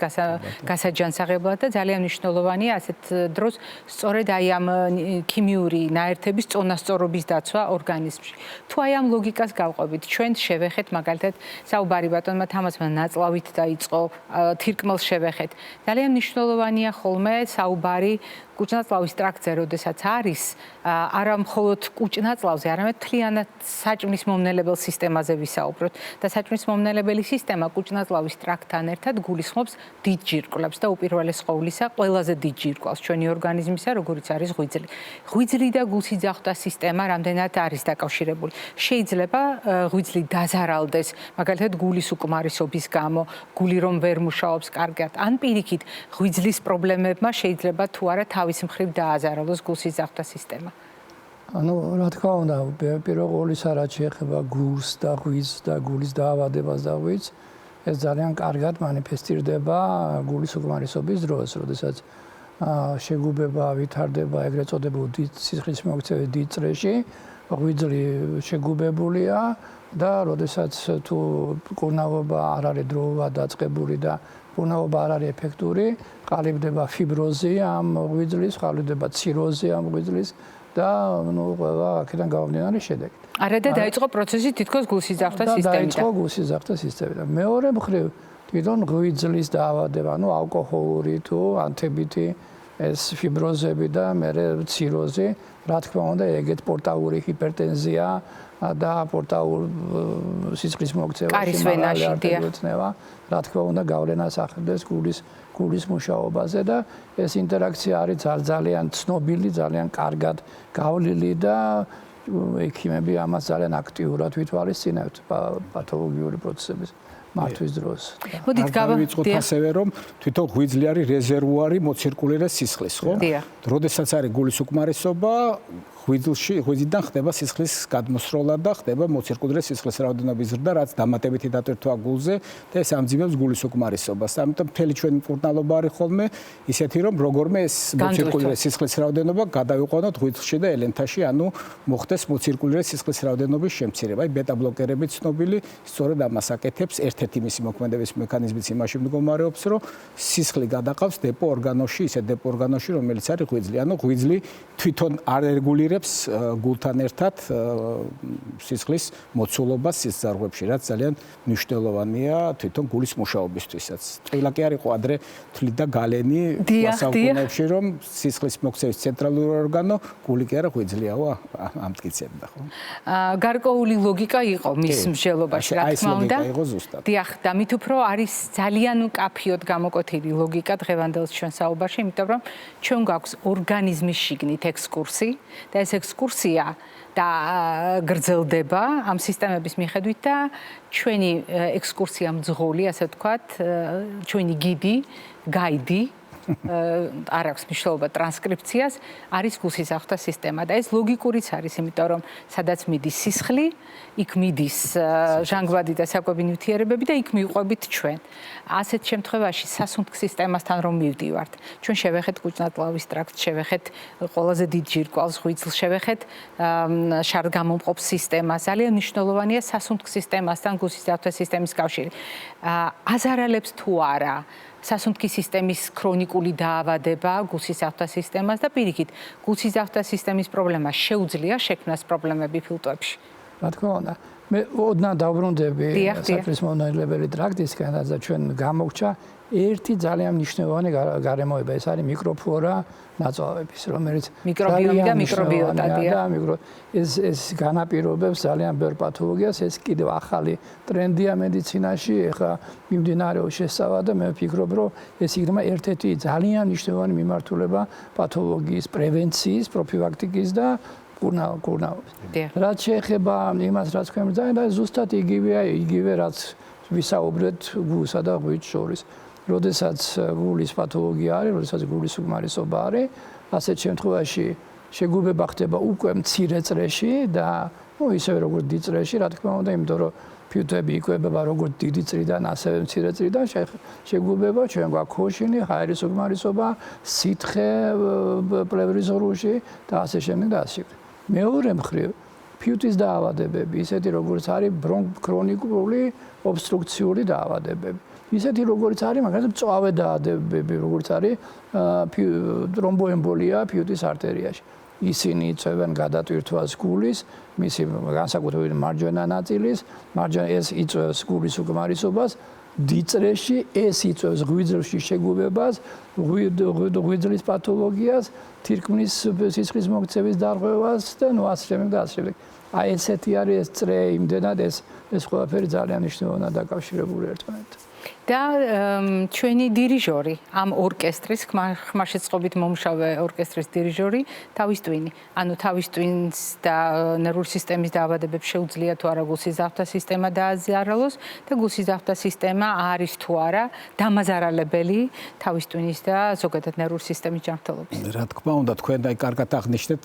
გასაჯანსაღებლად და ძალიან მნიშვნელოვანია ასეთ დროს სწორედ აი ამ ქიმიური ნაერთების წონასწორობის დაცვა ორგანიზმში. თუ აი ამ ლოგიკას გავყვებით, ჩვენ შევეხეთ მაგალითად საუბარი ბატონმა თამაზმა ნაწლავით დაიწყო, თირკმელს შევეხეთ. ძალიან მნიშვნელოვანია ხოლმე საუბარი კუჭნაწლავის ტრაქტზე, როდესაც არის არა მხოლოდ კუჭნაწლავზე, არამედ მთლიანად საჭმლის მომნელებელ სისტემაზე ვისაუბროთ და საჭმლის მომნელებელი სისტემა კუჭნაწლავის ტრაქტთან ერთად გულისხმობს დიდ ჯირკვლებს და უპირველეს ყოვლისა ყველაზე დიდ ჯირკვალს ჩვენი ორგანიზმისა, როგორიც არის ღვიძლი. ღვიძლი და გულსიძახვა სისტემა რამდენად არის დაკავშირებული. შეიძლება ღვიძლი დაზარალდეს, მაგალითად გულის უკმარისობის გამო, გული რომ ვერ მუშაობს კარგად, ან პირიქით ღვიძლის პრობლემებმა შეიძლება თუ არა თავის მხრივ დააზარალოს გულსიძახვა სისტემა. ანუ რა თქმა უნდა, პირველ ყოვლისა რაც შეეხება გულს და ღვიძლს და გულის დაავადებას და ღვიძლს, ეს ძალიან კარგად მანიფესტირდება გულის უკმარისობის დროს, როდესაც შეგუბება ვითარდება ეგრეთ წოდებულ სისხლის მიმოქცევის დიდ წრეში, ღვიძლი შეგუბებულია და როდესაც თუ მკურნალობა არ არის დროულად დაწყებული და მკურნალობა არ არის ეფექტური, ყალიბდება ფიბროზი ამ ღვიძლის, ყალიბდება ციროზი ამ ღვიძლის და ყველა აქედან გამომდინარე შედეგი. არა და დაიწყო პროცესი თითქოს გულსიძახვა სისტემიდან. დაიწყო გულსიძახვა სისტემიდან. მეორე მხრივ თვითონ ღვიძლის დაავადება, ალკოჰოლური თუ ანთებითი ეს ფიბროზები და მერე ციროზი, რა თქმა უნდა, ეგეთ პორტალური ჰიპერტენზია და პორტალურ სისხლის მოქცევაში მარალია, რა თქმა უნდა, გავლენას ახდენს გულის მუშაობაზე და ეს ინტერაქცია არის ძალიან ცნობილი, ძალიან კარგად გავლილი და ექიმები ამას ძალიან აქტიურად ვითვალისწინებთ პათოლოგიური პროცესების მართვის დროს. მოდით გავიწყოთ ასევე რომ თვითონ ღვიძლი არის რეზერვუარი მოცირკულირეს სისხლის, ხო? როდესაც არის გულის უკმარისობა, ღვიძლიდან ხდება სისხლის გადმოსროლა და ხდება მოცირკულირეს სისხლის რაოდენობის ზრდა, რაც დამატებითი დატვირთვა გულზე და ეს ამძიმებს გულის უკმარისობას. ამიტომ მთელი ჩვენი მკურნალობა არის ხოლმე ისეთი, რომ როგორმე ეს მოცირკულირეს სისხლის რაოდენობა გადავიყვანოთ ღვიძლში და ელენთაში, ანუ მოხდეს მოცირკულირეს სისხლის რაოდენობის შემცირება. აი ბეტა ბლოკერები ცნობილი სწორედ ამას აკეთებს. ერთ-ერთი მისი მოქმედების მექანიზმიც იმაში მდგომარეობს, რომ სისხლი გადაყავს დეპო ორგანოში, ისე დეპო ორგანოში, რომელიც არის ღვიძლი. ანუ ღვიძლი თვითონ არ რეგულირებს გულთან ერთად სისხლის მოცულობას სისხლძარღვებში, რაც ძალიან მნიშვნელოვანია თვითონ გულის მუშაობისთვისაც. თwiলা კი არ იყო ადრე თვლიდა გალენი საუკუნეებში, რომ სისხლის მოქცევის ცენტრალური ორგანო გული კი არა ღვიძლიაო, ამტკიცებდა, ხო? გარკვეული ლოგიკა იყო მის მსჯელობაში, რა თქმა უნდა. დიახ, და მით უფრო არის ძალიან მკაფიოდ გამოკვეთილი ლოგიკა დღევანდელ ჩვენ საუბარში, იმიტომ რომ ჩვენ გვაქვს ორგანიზმის შიგნით ექსკურსი და ეს ექსკურსია და გრძელდება ამ სისტემების მიხედვით და ჩვენი ექსკურსია მძღოლი, ასე ვთქვათ, ჩვენი გიდი, გაიდი არ აქვს მნიშვნელობა ტრანსკრიფციას, არის გულსიძახვა სისტემა და ეს ლოგიკურიც არის, იმიტომ რომ სადაც მიდის სისხლი, იქ მიდის ჟანგბადი და საკვები ნივთიერებები და იქ მივყვებით ჩვენ. ასეთ შემთხვევაში სასუნთქ სისტემასთან რომ მივდივართ, ჩვენ შევეხეთ კუჭნაწლავის ტრაქტს, შევეხეთ ყველაზე დიდ ჯირკვალს, ღვიძლს, შევეხეთ შარდგამომყოფ სისტემას. ძალიან მნიშვნელოვანია სასუნთქ სისტემასთან გულსიძახვა სისტემის კავშირი. აზარალებს თუ არა სასუნთქი სისტემის ქრონიკული დაავადება გულსიძახვა სისტემას და პირიქით გულსიძახვა სისტემის პრობლემა შეუძლია შექმნას პრობლემები ფილტვებში. რა თქმა უნდა, მე ოდნავ დავბრუნდები დიახ. საქმის მომნელებელი ტრაქტისგან და ჩვენ გამოგჩა ერთი ძალიან მნიშვნელოვანი გარემოება, ეს არის მიკროფლორა ნაწლავების, რომელიც მიკრობიომი და მიკრობიოტადია. ეს განაპირობებს ძალიან ბევრ პათოლოგიას, ეს კიდევ ახალი ტრენდია მედიცინაში, ეხლა მიმდინარეობს შესწავლა და მე ვფიქრობ, რომ ეს იქნება ერთ-ერთი ძალიან მნიშვნელოვანი მიმართულება პათოლოგიის პრევენციის, პროფილაქტიკის და კურნაობის. რაც შეეხება იმას, რაც თქვენ ბრძანეთ, და ზუსტად იგივე რაც ვისაუბრეთ გულსა და ღვიძლს შორის. როდესაც გულის პათოლოგია არის, როდესაც გულის უკმარისობა არის, ასეთ შემთხვევაში შეგუბება ხდება უკვე მცირე წრეში და ისევე როგორც დიდ წრეში, რა თქმა უნდა, იმიტომ რომ ფიუტები იკვებება როგორც დიდი წრიდან, ასევე მცირე წრიდან, შეგუბება, ჩვენ გვაქვს ქოშინი, ჰაერის უკმარისობა, სითხე პლევრის ღრუში და ასე შემდეგ და ასე შემდეგ. მეორე მხრივ, ფიუტის დაავადებები, ისეთი როგორც არის ქრონიკული ობსტრუქციული დაავადებები. ისეთი როგორც არის, მაგალითად, მწვავე დაავადებები, როგორც არის ტრომბოემბოლია ფიუტის არტერიაში. ისინი იწვევენ გადატვირთვას გულის, მისი განსაკუთრებით მარჯვენა ნაწილის, ეს იწვევს გულის უკმარისობას, დიდ წრეში ეს იწვევს ღვიძლში შეგუბებას, ღვიძლის პათოლოგიას, თირკმლის სისხლის მოქცევის დარღვევას და ასე შემდეგ და ასე შემდეგ. აი ესეთი არის ეს წრე, იმდენად ეს ყველაფერი ძალიან მნიშვნელოვნად დაკავშირებული ერთმანეთთან. და ჩვენი დირიჟორი, ამ ორკესტრის, ხმაშეწყობით მომშავე ორკესტრის დირიჟორი, თავის ტვინი. ანუ თავის ტვინს და ნერვული სისტემის დაავადებებს შეუძლია თუ არა გულსიზარდთა სისტემა დააზიარალოს და გულსიზარდთა სისტემა არის თუ არა დამაზარალებელი თავის ტვინის და ზოგადად ნერვული სისტემის ჯანმრთელობის. რა თქმა უნდა, თქვენ და კარგად აღნიშნეთ,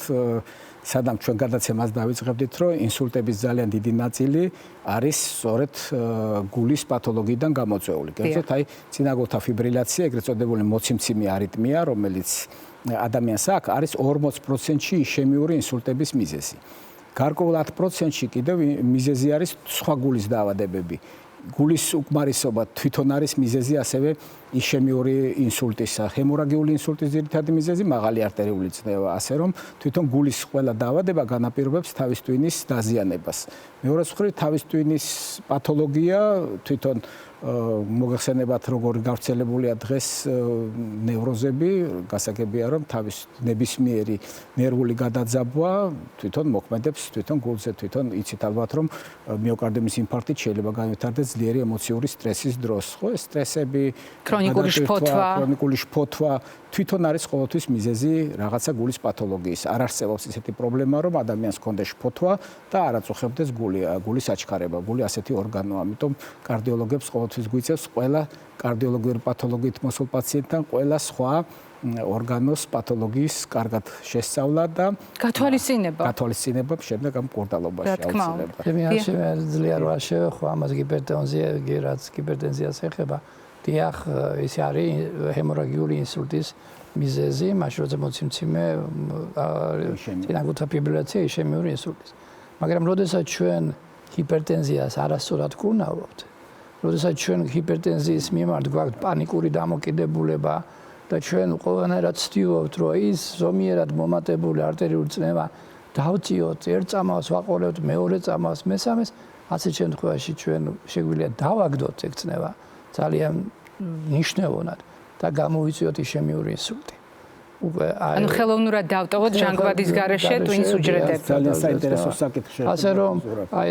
სადამ ჩვენ გადაცემას დავიწყებდით, რომ ინსულტების ძალიან დიდი ნაწილი არის სწორედ გულის პათოლოგიიდან გამოწვეული. გეცოთ, აი, წინაგულთა ფიბრილაცია, ეგრეთ წოდებული მოციმციმი არიტმია, რომელიც ადამიანს აქვს, არის 40%-ში ისემიური ინსულტების მიზეზი. გარკვეულ 10%-ში კიდევ მიზეზი არის სხვა გულის დაავადებები. გულის უკმარისობა თვითონ არის მიზეზი ასევე ისემიური ინსულტისა, ჰემორაგიული ინსულტის ძირითადი მიზეზი მაღალი არტერიული წნევა, ასე რომ თვითონ გულის ყველა დაავადება განაპირობებს თავის ტვინის დაზიანებას. მეორე მხრივ, თავის ტვინის პათოლოგია თვითონ მოგეხსენებათ, როგორი გავრცელებულია დღეს ნევროზები, გასაგებია, რომ თავის ნებისმიერი ნერვული გადაძაბვა თვითონ მოქმედებს თვითონ გულზე, თვითონ იცით ალბათ, რომ მიოკარდიუმის ინფარქტით შეიძლება განვითარდეს ძლიერი ემოციური სტრესის დროს. ხო, ეს სტრესები, ქრონიკული შფოთვა თვითონ არის ყოველთვის მიზეზი რაღაცა გულის პათოლოგიის. არ არსებობს ისეთი პრობლემა, რომ ადამიანს ჰქონდეს შფოთვა და არ აწუხებდეს გულის აჩქარება. გული ასეთი ორგანოა, ამიტომ კარდიოლოგებს ყოველთვის გვიწევს ყველა კარდიოლოგიური პათოლოგიით მოსულ პაციენტთან ყველა სხვა ორგანოს პათოლოგიის კარგად შესწავლა და გათვალისწინება შემდეგ ამ კურდალობაში აუცილებლად. მე ძლიერად შევეხო ამას ჰიპერტენზიას ეხება. დიახ, ეს არის ჰემორაგიული ინსულტის მიზეზი, მაშინ როცა მოციმციმე წინაგულთა ფიბრილაცია ისემიური ინსულტის. მაგრამ როდესაც ჩვენ ჰიპერტენზიას არასწორად ვკურნავთ, როდესაც ჩვენ ჰიპერტენზიის მიმართ გვაქვს პანიკური დამოკიდებულება და ჩვენ ყველანაირად ვცდილობთ, რომ ის ზომიერად მომატებული არტერიული წნევა დავწიოთ, ერთ წამალს ვაყოლევთ, მეორე წამალს, მესამეს, ასეთ შემთხვევაში ჩვენ შეგვიძლია დავაგდოთ ეგ წნევა ძალიან მნიშვნელოვნად და გამოვიწიოთ ისემიური ინსულტი. ანუ ხელოვნურად დავტოვოთ ჟანგბადის გარეშე ტვინს უჯრედებს. ძალიან საინტერესო საკითხი. ასე რომ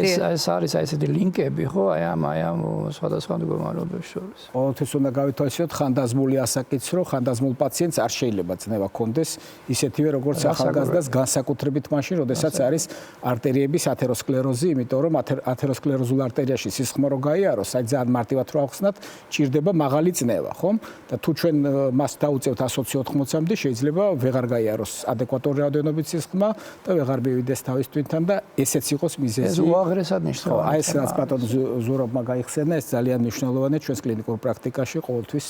ეს არის ესეთი ლინკები, ხო, აი ამ სხვადასხვა მდგომარეობებს შორის. ყოველთვის უნდა გავითვალისწინოთ ხანდაზმული ასაკიც, რომ ხანდაზმულ პაციენტს არ შეიძლება წნევა ჰქონდეს ისეთივე როგორც ახალგაზრდას, განსაკუთრებით მაშინ, როდესაც არის არტერიების ათეროსკლეროზი, იმიტომ რომ ათეროსკლეროზულ არტერიაში სისხლმო რო გაიაროს, აი ძალიან მარტივად რო ავხსნათ, ჭირდება მაღალი წნევა, ხომ? და თუ ჩვენ მას დაუწევთ 120-80-მდე, შეიძლება ვეღარ გაიაროს ადეკვატური რაოდენობით სისხლმა და ვეღარ მივიდეს თავის ტვინთან და ესეც იყოს მიზეზი. ეს უაღრესად მნიშვნელოვანია. აი ეს რაც ბატონ ზურაბმა გაიხსენა, ეს ძალიან მნიშვნელოვანია ჩვენს კლინიკურ პრაქტიკაში ყოველთვის.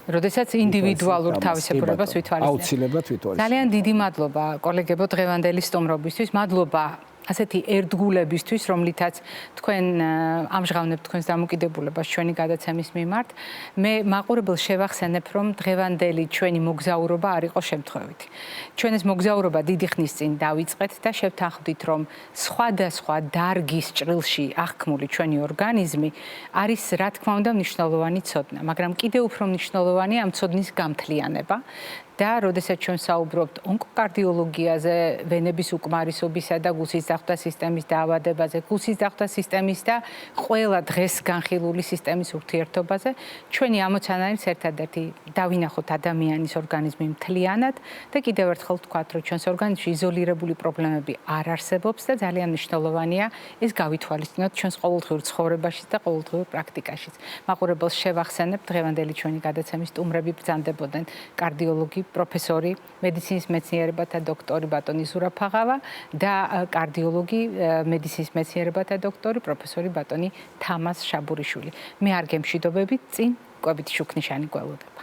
როდესაც ინდივიდუალურ თავისებურებას ვითვალისწინებთ. აუცილებლად ვითვალისწინებთ. ძალიან დიდი მადლობა კოლეგებო დღევანდელი სტუმრობისთვის. მადლობა ასეთი ერთგულებისთვის, რომლითაც თქვენ ამჟღავნებთ თქვენს დამოკიდებულებას ჩვენი გადაცემის მიმართ, მე მაყურებელს შევახსენებ, რომ დღევანდელი ჩვენი მოგზაურობა არ იყო შემთხვევითი. ჩვენ ეს მოგზაურობა დიდი ხნის წინ დავიწყეთ და შევთანხმდით, რომ სხვადასხვა დარგის ჭრილში აღქმული ჩვენი ორგანიზმი არის, რა თქმა უნდა, მნიშვნელოვანი ცოდნა, მაგრამ კიდევ უფრო მნიშვნელოვანია ამ ცოდნის გამთლიანება. და როდესაც ჩვენ საუბრობთ ონკოკარდიოლოგიაზე, ვენების უკმარისობისა და გულსის დახვდა სისტემის დაავადებაზე, გულსის დახვდა სისტემის და ყველა დღეს განხილული სისტემის ურთიერთობაზე, ჩვენი ამოცანა არის ერთადერთი დავინახოთ ადამიანის ორგანიზმი მთლიანად და კიდევ ერთხელ ვთქვათ, რომ ჩვენს ორგანიზმში იზოლირებული პრობლემები არ არსებობს და ძალიან მნიშვნელოვანია ეს გავითვალისწინოთ ჩვენს ყოველდღიურ ცხოვრებაში და ყოველდღიურ პრაქტიკაში. მაყურებელს შევახსენებ, დღევანდელი ჩვენი გადაცემის სტუმრები ბრძანდებოდნენ კარდიოლოგი პროფესორი, მედიცინის მეცნიერებათა დოქტორი ბატონი ზურაბ-ფაღავა და კარდიოლოგი, მედიცინის მეცნიერებათა დოქტორი, პროფესორი ბატონი თამას შაბურიშვილი. მე არ გემშვიდობებით, წინ კვებითი შუქნიშანი გველოდება.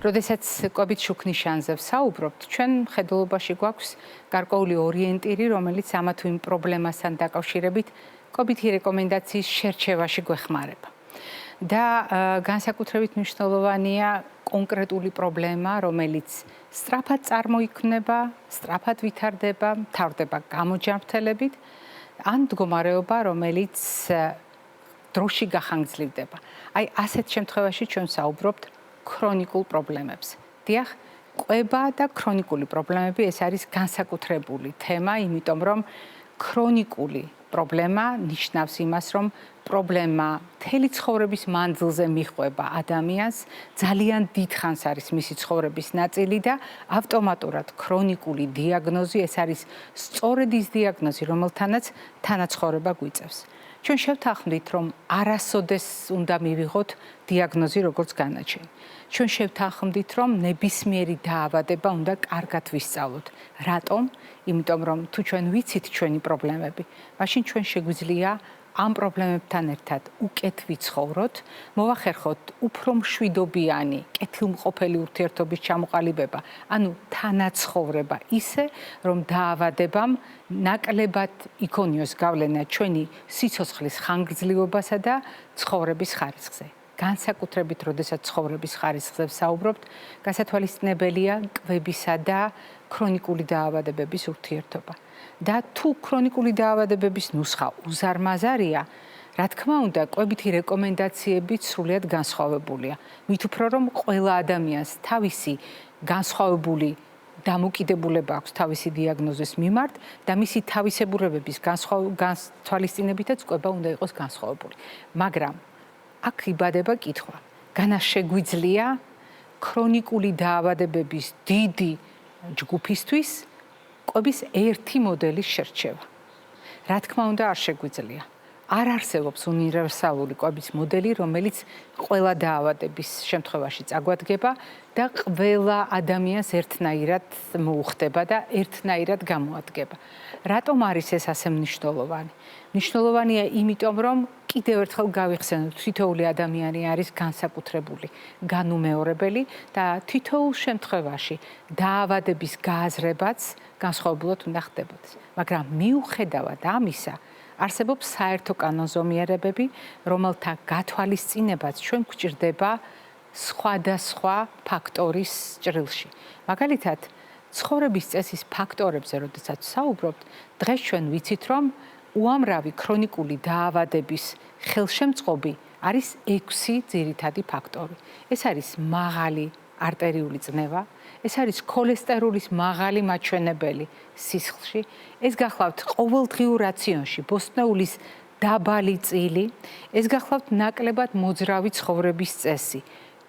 როდესაც კვებით შუქნიშანზე ვსაუბრობთ, ჩვენ მხედველობაში გვაქვს გარკვეული ორიენტირი, რომელიც ამა თუ იმ პრობლემასთან დაკავშირებით კვებითი რეკომენდაციის შერჩევაში გვეხმარება. და განსაკუთრებით მნიშვნელოვანია კონკრეტული პრობლემა, რომელიც სწრაფად წარმოიქმნება, სწრაფად ვითარდება, მთავრდება გამოჯანმრთელებით, ან მდგომარეობა, რომელიც დროში გახანგრძლივდება. აი, ასეთ შემთხვევაში ჩვენ საუბრობთ ქრონიკულ პრობლემებს. დიახ, კვება და ქრონიკული პრობლემები ეს არის განსაკუთრებული თემა, იმიტომ რომ ქრონიკული პრობლემა ნიშნავს იმას, რომ პრობლემა მთელი ცხოვრების მანძილზე მიჰყვება ადამიანს, ძალიან დიდხანს არის მისი ცხოვრების ნაწილი და ავტომატურად ქრონიკული დიაგნოზი ეს არის სწორედ ის დიაგნოზი, რომელთანაც თანაცხოვრება გვიწევს. ჩვენ შევთანხმდით, რომ არასოდეს უნდა მივიღოთ დიაგნოზი როგორც განაჩენი. ჩვენ შევთანხმდით, რომ ნებისმიერი დაავადება უნდა კარგად ვისწავლოთ. რატომ? იმიტომ რომ თუ ჩვენ ვიცით ჩვენი პრობლემები, მაშინ ჩვენ შეგვიძლია ამ პრობლემებთან ერთად უკეთ ვიცხოვროთ, მოვახერხოთ უფრო მშვიდობიანი, კეთილმყოფელი ურთიერთობის ჩამოყალიბება, ანუ თანაცხოვრება ისე, რომ დაავადებამ ნაკლებად იქონიოს გავლენა ჩვენი სიცოცხლის ხანგრძლივობასა და ცხოვრების ხარისხზე. განსაკუთრებით, როდესაც ცხოვრების ხარისხზე ვსაუბრობთ, გასათვალისწინებელია კვებისა და ქრონიკული დაავადებების ურთიერთობა. და თუ ქრონიკული დაავადებების ნუსხა უზარმაზარია, რა თქმა უნდა, კვებითი რეკომენდაციები სრულიად განსხვავებულია. მით უფრო რომ ყველა ადამიანს თავისი განსხვავებული დამოკიდებულება აქვს თავისი დიაგნოზის მიმართ და მისი თავისებურებების განსთვალისწინებითაც კვება უნდა იყოს განსხვავებული. მაგრამ აქ იბადება კითხვა. განა შეგვიძლია ქრონიკული დაავადებების დიდი ჯგუფისთვის კვების ერთი მოდელის შერჩევა. რა თქმა უნდა, არ შეგვიძლია. არ არსებობს უნივერსალური კვების მოდელი, რომელიც ყველა დაავადების შემთხვევაში წაგვადგება და ყველა ადამიანს ერთნაირად მოუხდება და ერთნაირად გამოადგება. რატომ არის ეს ასე მნიშვნელოვანი? მნიშვნელოვანია იმიტომ, რომ კიდევ ერთხელ გავიხსენოთ, თითოეული ადამიანი არის განსაკუთრებული, განუმეორებელი და თითოეულ შემთხვევაში დაავადების გააზრებაც განსხვავებულად უნდა ხდებოდეს. მაგრამ მიუხედავად ამისა, არსებობს საერთო კანონზომიერებები, რომელთა გათვალისწინებაც ჩვენ გვჭირდება სხვადასხვა ფაქტორის ჭრილში. მაგალითად, ცხოვრების წესის ფაქტორებზე, როდესაც საუბრობთ, დღეს ჩვენ ვიცით, რომ უამრავი ქრონიკული დაავადების ხელშემწყობი არის 6 ძირითადი ფაქტორი. ეს არის მაღალი არტერიული წნევა, ეს არის ქოლესტერინის მაღალი მაჩვენებელი სისხლში, ეს გახლავთ ყოველდღიურ რაციონში ბოსტნეულის დაბალი წილი, ეს გახლავთ ნაკლებად მოძრავი ცხოვრების წესი,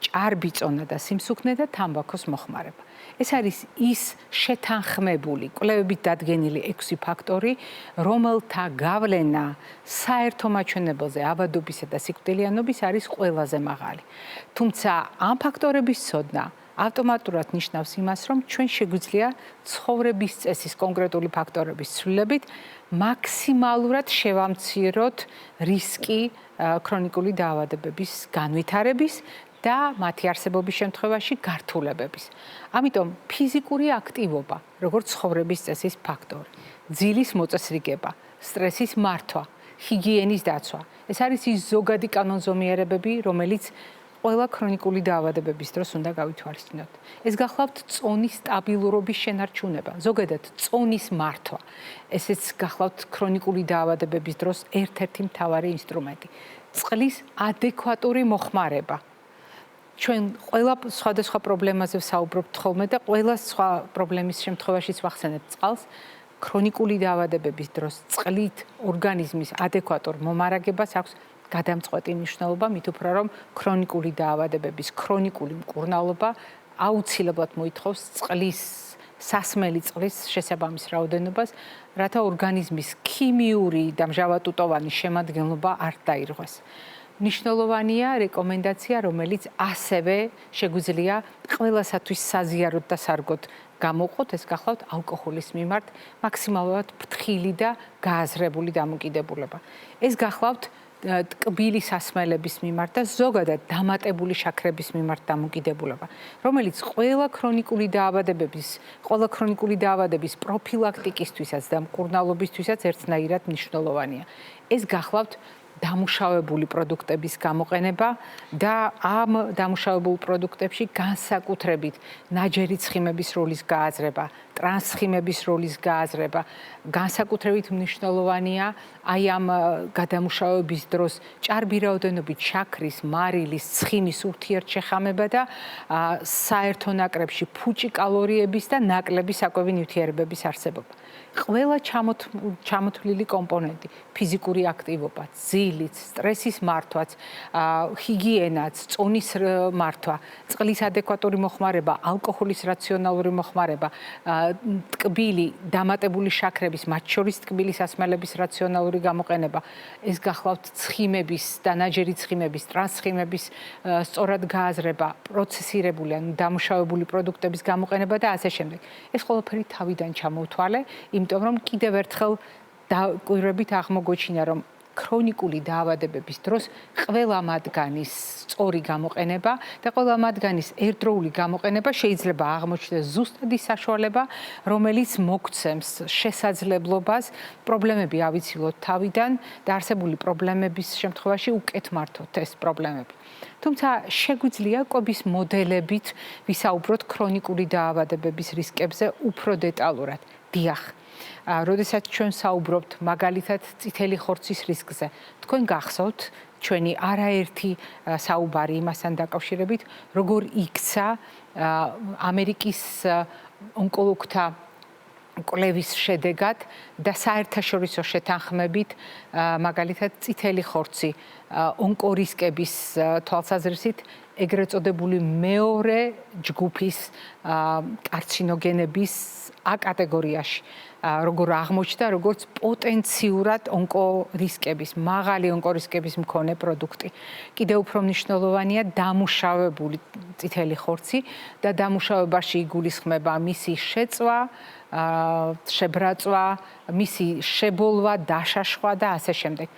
ჭარბი წონა და სიმსუქნე და თამბაქოს მოხმარება. ეს არის ის შეთანხმებული, კვლევებით დადგენილი 6 ფაქტორი, რომელთა გავლენა საერთო მაჩვენებელზე ავადობისა და სიკვდილიანობის არის ყველაზე მაღალი. თუმცა ამ ფაქტორების ცოდნა ავტომატურად ნიშნავს იმას, რომ ჩვენ შეგვიძლია ცხოვრების წესის კონკრეტული ფაქტორების ცვლილებით მაქსიმალურად შევამციროთ რისკი ქრონიკული დაავადებების განვითარების და მათი არსებობის შემთხვევაში გართულებების. ამიტომ ფიზიკური აქტივობა, როგორც ცხოვრების წესის ფაქტორი, ძილის მოწესრიგება, სტრესის მართვა, ჰიგიენის დაცვა. ეს არის ის ზოგადი კანონზომიერებები, რომელიც ყველა ქრონიკული დაავადებების დროს უნდა გავითვალისწინოთ. ეს გახლავთ წონის სტაბილურობის შენარჩუნება, ზოგადად წონის მართვა. ესეც გახლავთ ქრონიკული დაავადებების დროს ერთ-ერთი მთავარი ინსტრუმენტი. წყლის ადეკვატური მოხმარება. ჩვენ ყველა სხვადასხვა პრობლემაზე ვსაუბრობთ ხოლმე და ყველა სხვა პრობლემის შემთხვევაშიც ვახსენებთ წყალს. ქრონიკული დაავადებების დროს წყლით ორგანიზმის ადეკვატურ მომარაგებას აქვს გადამწყვეტი მნიშვნელობა, მით უფრო რომ ქრონიკული დაავადებების ქრონიკული მკურნალობა აუცილებლად მოითხოვს წყლის სასმელი წყლის შესაბამის რაოდენობას, რათა ორგანიზმის ქიმიური და მჟავატუტოვანი შემადგენლობა არ დაირღვეს. მნიშვნელოვანია რეკომენდაცია, რომელიც ასევე შეგვიძლია ყველასათვის საზიაროდ და სარგოდ გამოყოთ, ეს გახლავთ ალკოჰოლის მიმართ მაქსიმალურად ფრთხილი და გააზრებული დამოკიდებულება. ეს გახლავთ ტკბილი სასმელების მიმართ და ზოგადად დამატებული შაქრების მიმართ დამოკიდებულება, რომელიც ყველა ქრონიკული დაავადების პროფილაქტიკისთვისაც და მკურნალობისთვისაც ერთნაირად მნიშვნელოვანია. ეს გახლავთ დამუშავებული პროდუქტების გამოყენება და ამ დამუშავებულ პროდუქტებში განსაკუთრებით ნაჯერი ცხიმების როლის გააზრება, ტრანსცხიმების როლის გააზრება, განსაკუთრებით მნიშვნელოვანია აი ამ გადამუშავების დროს ჭარბი რაოდენობით შაქრის, მარილის, ცხიმის ურთიერთშეხამება და საერთო ნაკრებში ფუჭი კალორიების და ნაკლები საკვები ნივთიერებების არსებობა. ყველა ჩამოთვლილი კომპონენტი, ფიზიკური აქტივობა, ძილიც, სტრესის მართვაც, ჰიგიენაც, წონის მართვა, წყლის ადეკვატური მოხმარება, ალკოჰოლის რაციონალური მოხმარება, ტკბილი, დამატებული შაქრების, მათ შორის ტკბილი სასმელების რაციონალური გამოყენება, ეს გახლავთ ცხიმების და ნაჯერი ცხიმების, ტრანსცხიმების სწორად გააზრება, პროცესირებული, ანუ დამუშავებული პროდუქტების გამოყენება და ასე შემდეგ. ეს ყველაფერი თავიდან ჩამოვთვალე, იმიტომ რომ კიდევ ერთხელ დაკვირვებით აღმოგვეჩინა, რომ ქრონიკული დაავადებების დროს ყველა მათგანის სწორი გამოყენება და ყველა მათგანის ერთდროული გამოყენება შეიძლება აღმოჩნდეს ზუსტად ის საშუალება, რომელიც მოგცემს შესაძლებლობას პრობლემები ავიცილოთ თავიდან და არსებული პრობლემების შემთხვევაში უკეთ მართოთ ეს პრობლემები. თუმცა შეგვიძლია კვების მოდელებით ვისაუბროთ ქრონიკული დაავადებების რისკებზე უფრო დეტალურად. დიახ. როდესაც ჩვენ საუბრობთ მაგალითად წითელი ხორცის რისკზე, თქვენ გახსოვთ ჩვენი არაერთი საუბარი იმასთან დაკავშირებით, როგორ იქცა ამერიკის ონკოლოგთა კვლევის შედეგად და საერთაშორისო შეთანხმებით მაგალითად წითელი ხორცი ონკორისკების თვალსაზრისით ეგრეთ წოდებული მეორე ჯგუფის კარცინოგენების A კატეგორიაში როგორ აღმოჩნდა, როგორც პოტენციურად ონკორისკების, მაღალი ონკორისკების მქონე პროდუქტი. კიდევ უფრო მნიშვნელოვანია დამუშავებული წითელი ხორცი და დამუშავებაში იგულისხმება მისი შეწვა, შებრაწვა, მისი შებოლვა, დაშაშხვა და ასე შემდეგ.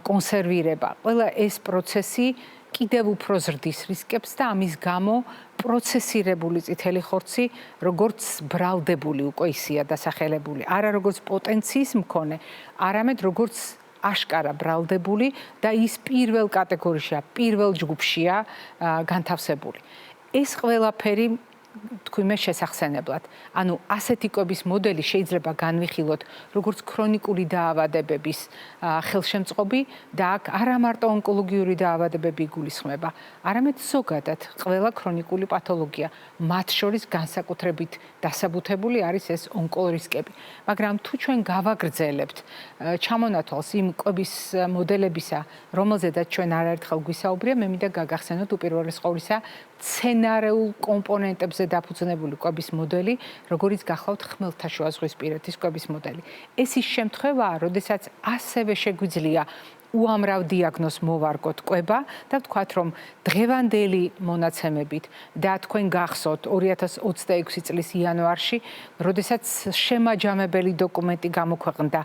კონსერვირება. ყველა ეს პროცესი კიდევ უფრო ზრდის რისკებს და ამის გამო პროცესირებული წითელი ხორცი როგორც ბრალდებული უკვე ისია დასახელებული, არა როგორც პოტენციის მქონე, არამედ როგორც აშკარა ბრალდებული და ის პირველ კატეგორიაშია, პირველ ჯგუფშია განთავსებული. ეს ყველაფერი თქვენ შესახსენებლად. ანუ ასეთი კვების მოდელი შეიძლება განვიხილოთ როგორც ქრონიკული დაავადებების ხელშემწყობი და აქ არა მარტო ონკოლოგიური დაავადებები იგულისხმება, არამედ ზოგადად ყველა ქრონიკული პათოლოგია, მათ შორის განსაკუთრებით დასაბუთებული არის ეს ონკორისკები. მაგრამ თუ ჩვენ გავაგრძელებთ ჩამონათვალს იმ კვების მოდელებისა, რომელზედაც ჩვენ არაერთხელ გვისაუბრია, მე მინდა გაგახსენოთ უპირველეს ყოვლისა სცენარეულ კომპონენტებზე დაფუძნებული კვების მოდელი, როგორც გახლავთ ხმელთაშუაზღვისპირეთის კვების მოდელი. ეს ის შემთხვევაა, როდესაც ასევე შეგვიძლია უამრავ დიაგნოზს მოვარგოთ კვება და ვთქვათ, რომ დღევანდელი მონაცემებით და თქვენ გახსოვთ 2026 წლის იანვარში, როდესაც შემაჯამებელი დოკუმენტი გამოქვეყნდა,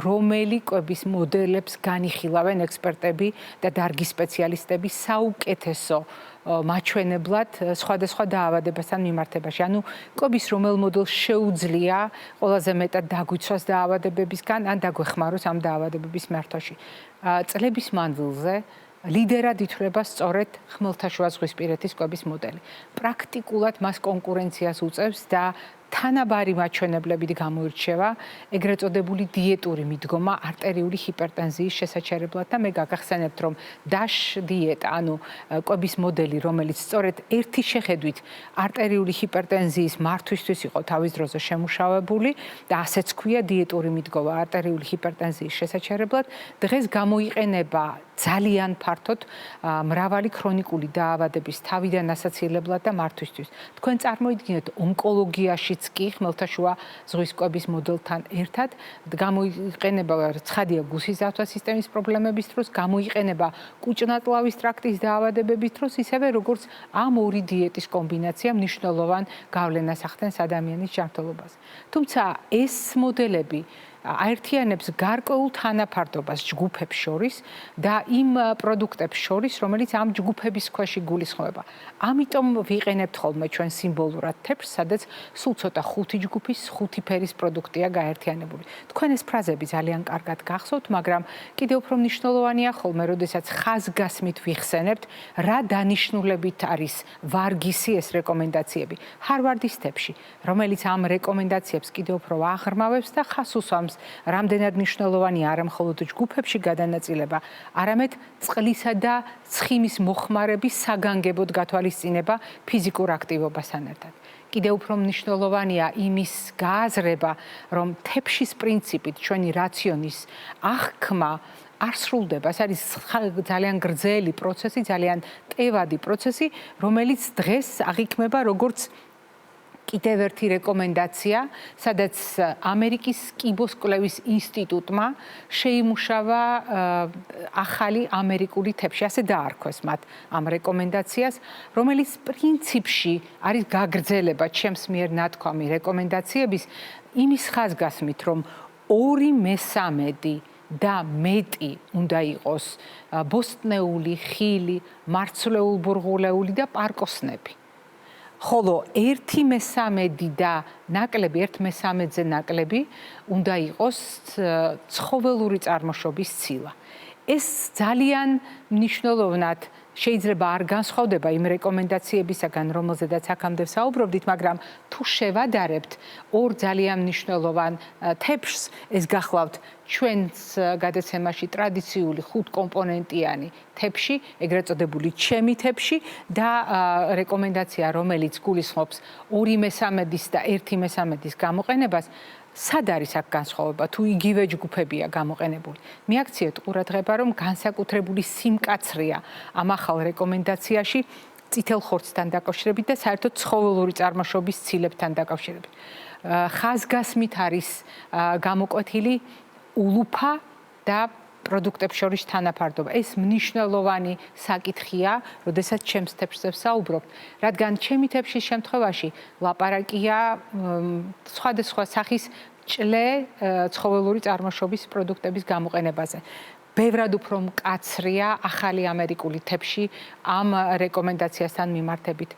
რომელი კვების მოდელებს განიხილავენ ექსპერტები და დარგის სპეციალისტები საუკეთესო მაჩვენებლად სხვადასხვა დაავადებასთან მიმართებაში. ანუ კვების რომელ მოდელს შეუძლია ყველაზე მეტად დაგვიცვას დაავადებებისგან ან დაგვეხმაროს ამ დაავადებების მართვაში. წლების მანძილზე ლიდერად ითვლება სწორედ ხმელთაშუაზღვისპირეთის კვების მოდელი. პრაქტიკულად მას კონკურენციას უწევს და თანაბარი მაჩვენებლებით გამოირჩევა ეგრეთ წოდებული დიეტური მიდგომა არტერიული ჰიპერტენზიის შესაჩერებლად და მე გაგახსენებთ, რომ DASH დიეტა, ანუ კვების მოდელი, რომელიც სწორედ ერთი შეხედვით არტერიული ჰიპერტენზიის მართვისთვის იყო თავის დროზე შემუშავებული და ასეც ქვია დიეტური მიდგომა არტერიული ჰიპერტენზიის შესაჩერებლად, დღეს გამოიყენება ძალიან ფართოდ მრავალი ქრონიკული დაავადების თავიდან ასაცილებლად და მართვისთვის. თქვენ წარმოიდგინეთ ონკოლოგიაშიც კი ხმელთაშუა ზღვის კვების მოდელთან ერთად გამოიყენება ცხადია გუსის ძავთა სისტემის პრობლემების დროს, გამოიყენება კუჭნატლავის ტრაქტის დაავადებების დროს, ისევე როგორც ამ ორი დიეტის კომბინაცია მნიშვნელოვან გავლენას ახდენს ადამიანის ჯანმრთელობაზე. თუმცა ეს მოდელები აერთიანებს გარკვეულ თანაფარდობას ჯგუფებს შორის და იმ პროდუქტებს შორის, რომელიც ამ ჯგუფების ქვეშ იგულისხმება. ამიტომ ვიყენებთ ხოლმე ჩვენ სიმბოლურად თეფშს, სადაც სულ ცოტა 5 ჯგუფის 5 ფერის პროდუქტია გაერთიანებული. თქვენ ეს ფრაზები ძალიან კარგად გახსოვთ, მაგრამ კიდევ უფრო მნიშვნელოვანია ხოლმე, როდესაც ხაზგასმით ვიხსენებთ, რა დანიშნულებით არის ვარგისი ეს რეკომენდაციები. ჰარვარდის თეფში, რომელიც ამ რეკომენდაციებს კიდევ უფრო აღრმავებს და ხას უსვამს რამდენად მნიშვნელოვანია არა მხოლოდ ჯგუფებში გადანაწილება, არამედ წყლისა და ცხიმის მოხმარების საგანგებოდ გათვალისწინება ფიზიკურ აქტივობასთან ერთად. კიდევ უფრო მნიშვნელოვანია იმის გააზრება, რომ თეფშის პრინციპით ჩვენი რაციონის აღქმა არ სრულდება. ეს არის ძალიან გრძელი პროცესი, ძალიან ტევადი პროცესი, რომელიც დღეს აღიქმება როგორც კიდევ ერთი რეკომენდაცია, სადაც ამერიკის კიბოს კვლევის ინსტიტუტმა შეიმუშავა ახალი ამერიკული თეფში, ასე დაარქვეს მათ ამ რეკომენდაციას, რომელიც პრინციპში არის გაგრძელება ჩემს მიერ ნათქვამი რეკომენდაციების იმის ხაზგასმით, რომ 2/3 და მეტი უნდა იყოს ბოსტნეული, ხილი, მარცვლეულ-ბურღულეული და პარკოსნები. ხოლო 1/3 და ნაკლები, 1/3-ზე ნაკლები უნდა იყოს ცხოველური წარმოშობის ცილა. ეს ძალიან მნიშვნელოვნად შეიძლება არ განსხვავდება იმ რეკომენდაციებისაგან, რომელზედაც აქამდე საუბრობდით, მაგრამ თუ შევადარებთ ორ ძალიან მნიშვნელოვან თეფშს, ეს გახლავთ ჩვენს გადაცემაში ტრადიციული 5 კომპონენტიანი თეფში, ეგრეთ წოდებული ჩემი თეფში და რეკომენდაცია, რომელიც გულისხმობს 2/3 და 1/3 გამოყენებას, სად არის აქ განსხვავება, თუ იგივე ჯგუფებია გამოყენებული. მიაქციეთ ყურადღება, რომ განსაკუთრებული სიმკაცრეა ამ ახალ რეკომენდაციაში წითელ ხორცთან დაკავშირებით და საერთოდ ცხოველური წარმოშობის ცილებთან დაკავშირებით. ხაზგასმით არის გამოკვეთილი ულუფა და პროდუქტებს შორის თანაფარდობა. ეს მნიშვნელოვანი საკითხია, როდესაც ჩემს თეფშზე ვსაუბრობ, რადგან ჩემი თეფშის შემთხვევაში ლაპარაკია სხვადასხვა სახის ჭლე ცხოველური წარმოშობის პროდუქტების გამოყენებაზე. ბევრად უფრო მკაცრია ახალი ამერიკული თეფში ამ რეკომენდაციასთან მიმართებით.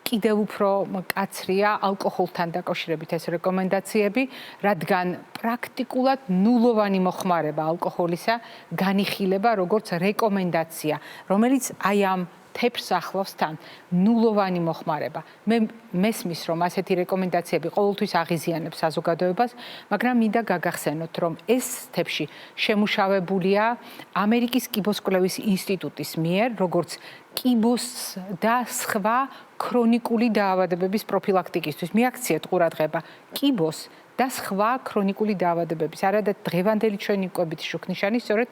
კიდევ უფრო მკაცრია ალკოჰოლთან დაკავშირებით ეს რეკომენდაციები, რადგან პრაქტიკულად ნულოვანი მოხმარება ალკოჰოლისა განიხილება როგორც რეკომენდაცია, რომელიც აი ამ თეფშს ახლავს თან ნულოვანი მოხმარება. მე მესმის, რომ ასეთი რეკომენდაციები ყოველთვის აღიზიანებს საზოგადოებას, მაგრამ მინდა გაგახსენოთ, რომ ეს თეფში შემუშავებულია ამერიკის კიბოს კვლევის ინსტიტუტის მიერ, როგორც კიბოს და სხვა ქრონიკული დაავადებების პროფილაქტიკისთვის. მიაქციეთ ყურადღება, კიბოს და სხვა ქრონიკული დაავადებების. არადა დღევანდელი ჩვენი კვებითი შუქნიშანი, სწორედ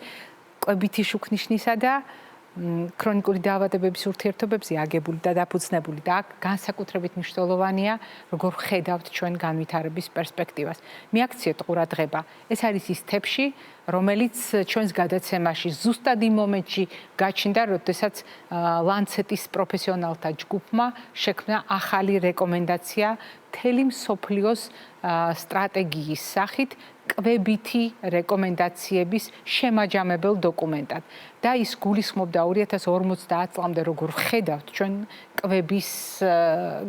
კვებითი შუქნიშნისა და ქრონიკული დაავადებების ურთიერთობებზე აგებული და დაფუძნებული და აქ განსაკუთრებით მნიშვნელოვანია, როგორ ხედავთ ჩვენ განვითარების პერსპექტივას. მიაქციეთ ყურადღება, ეს არის ის თეფში, რომელიც ჩვენს გადაცემაში ზუსტად იმ მომენტში გაჩნდა, როდესაც ლანცეტის პროფესიონალთა ჯგუფმა შექმნა ახალი რეკომენდაცია მთელი მსოფლიოს სტრატეგიის სახით კვებითი რეკომენდაციების შემაჯამებელ დოკუმენტად. და ის გულისხმობდა 2050 წლამდე როგორ ხედავთ ჩვენ კვების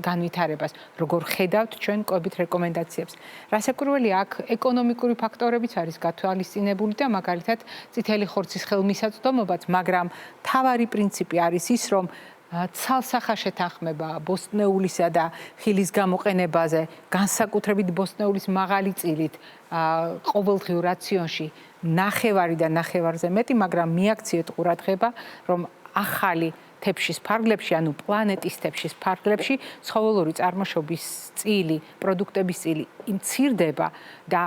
განვითარებას, როგორ ხედავთ ჩვენ კვებით რეკომენდაციებს. რასაკვირველია, აქ ეკონომიკური ფაქტორებიც არის გათვალისწინებული და მაგალითად წითელი ხორცის ხელმისაწვდომობაც, მაგრამ მთავარი პრინციპი არის ის, რომ ცალსახა შეთანხმება ბოსტნეულისა და ხილის გამოყენებაზე, განსაკუთრებით ბოსტნეულის მაღალი წილით ყოველდღიურ რაციონში ნახევარი და ნახევარზე მეტი, მაგრამ მიაქციეთ ყურადღება, რომ ახალი თეფშის ფარგლებში, ანუ პლანეტის თეფშის ფარგლებში ცხოველური წარმოშობის წილი, პროდუქტების წილი მცირდება და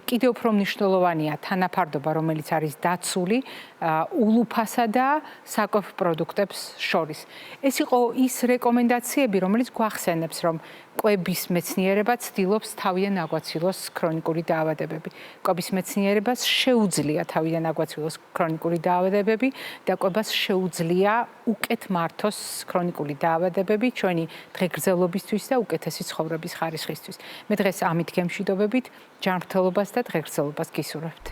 კიდევ უფრო მნიშვნელოვანია თანაფარდობა, რომელიც არის დაცული ულუფასა და საკვებ პროდუქტებს შორის. ეს იყო ის რეკომენდაციები, რომელიც გვახსენებს, რომ კვების მეცნიერება ცდილობს თავიდან აგვაცილოს ქრონიკული დაავადებები. კვების მეცნიერებას შეუძლია თავიდან აგვაცილოს ქრონიკული დაავადებები და კვებას შეუძლია უკეთ მართოს ქრონიკული დაავადებები ჩვენი დღეგრძელობისთვის და უკეთესი ცხოვრების ხარისხისთვის. მე დღეს ამით გემშვიდობებით, ჯანმრთელობას და დღეგრძელობას გისურვებთ.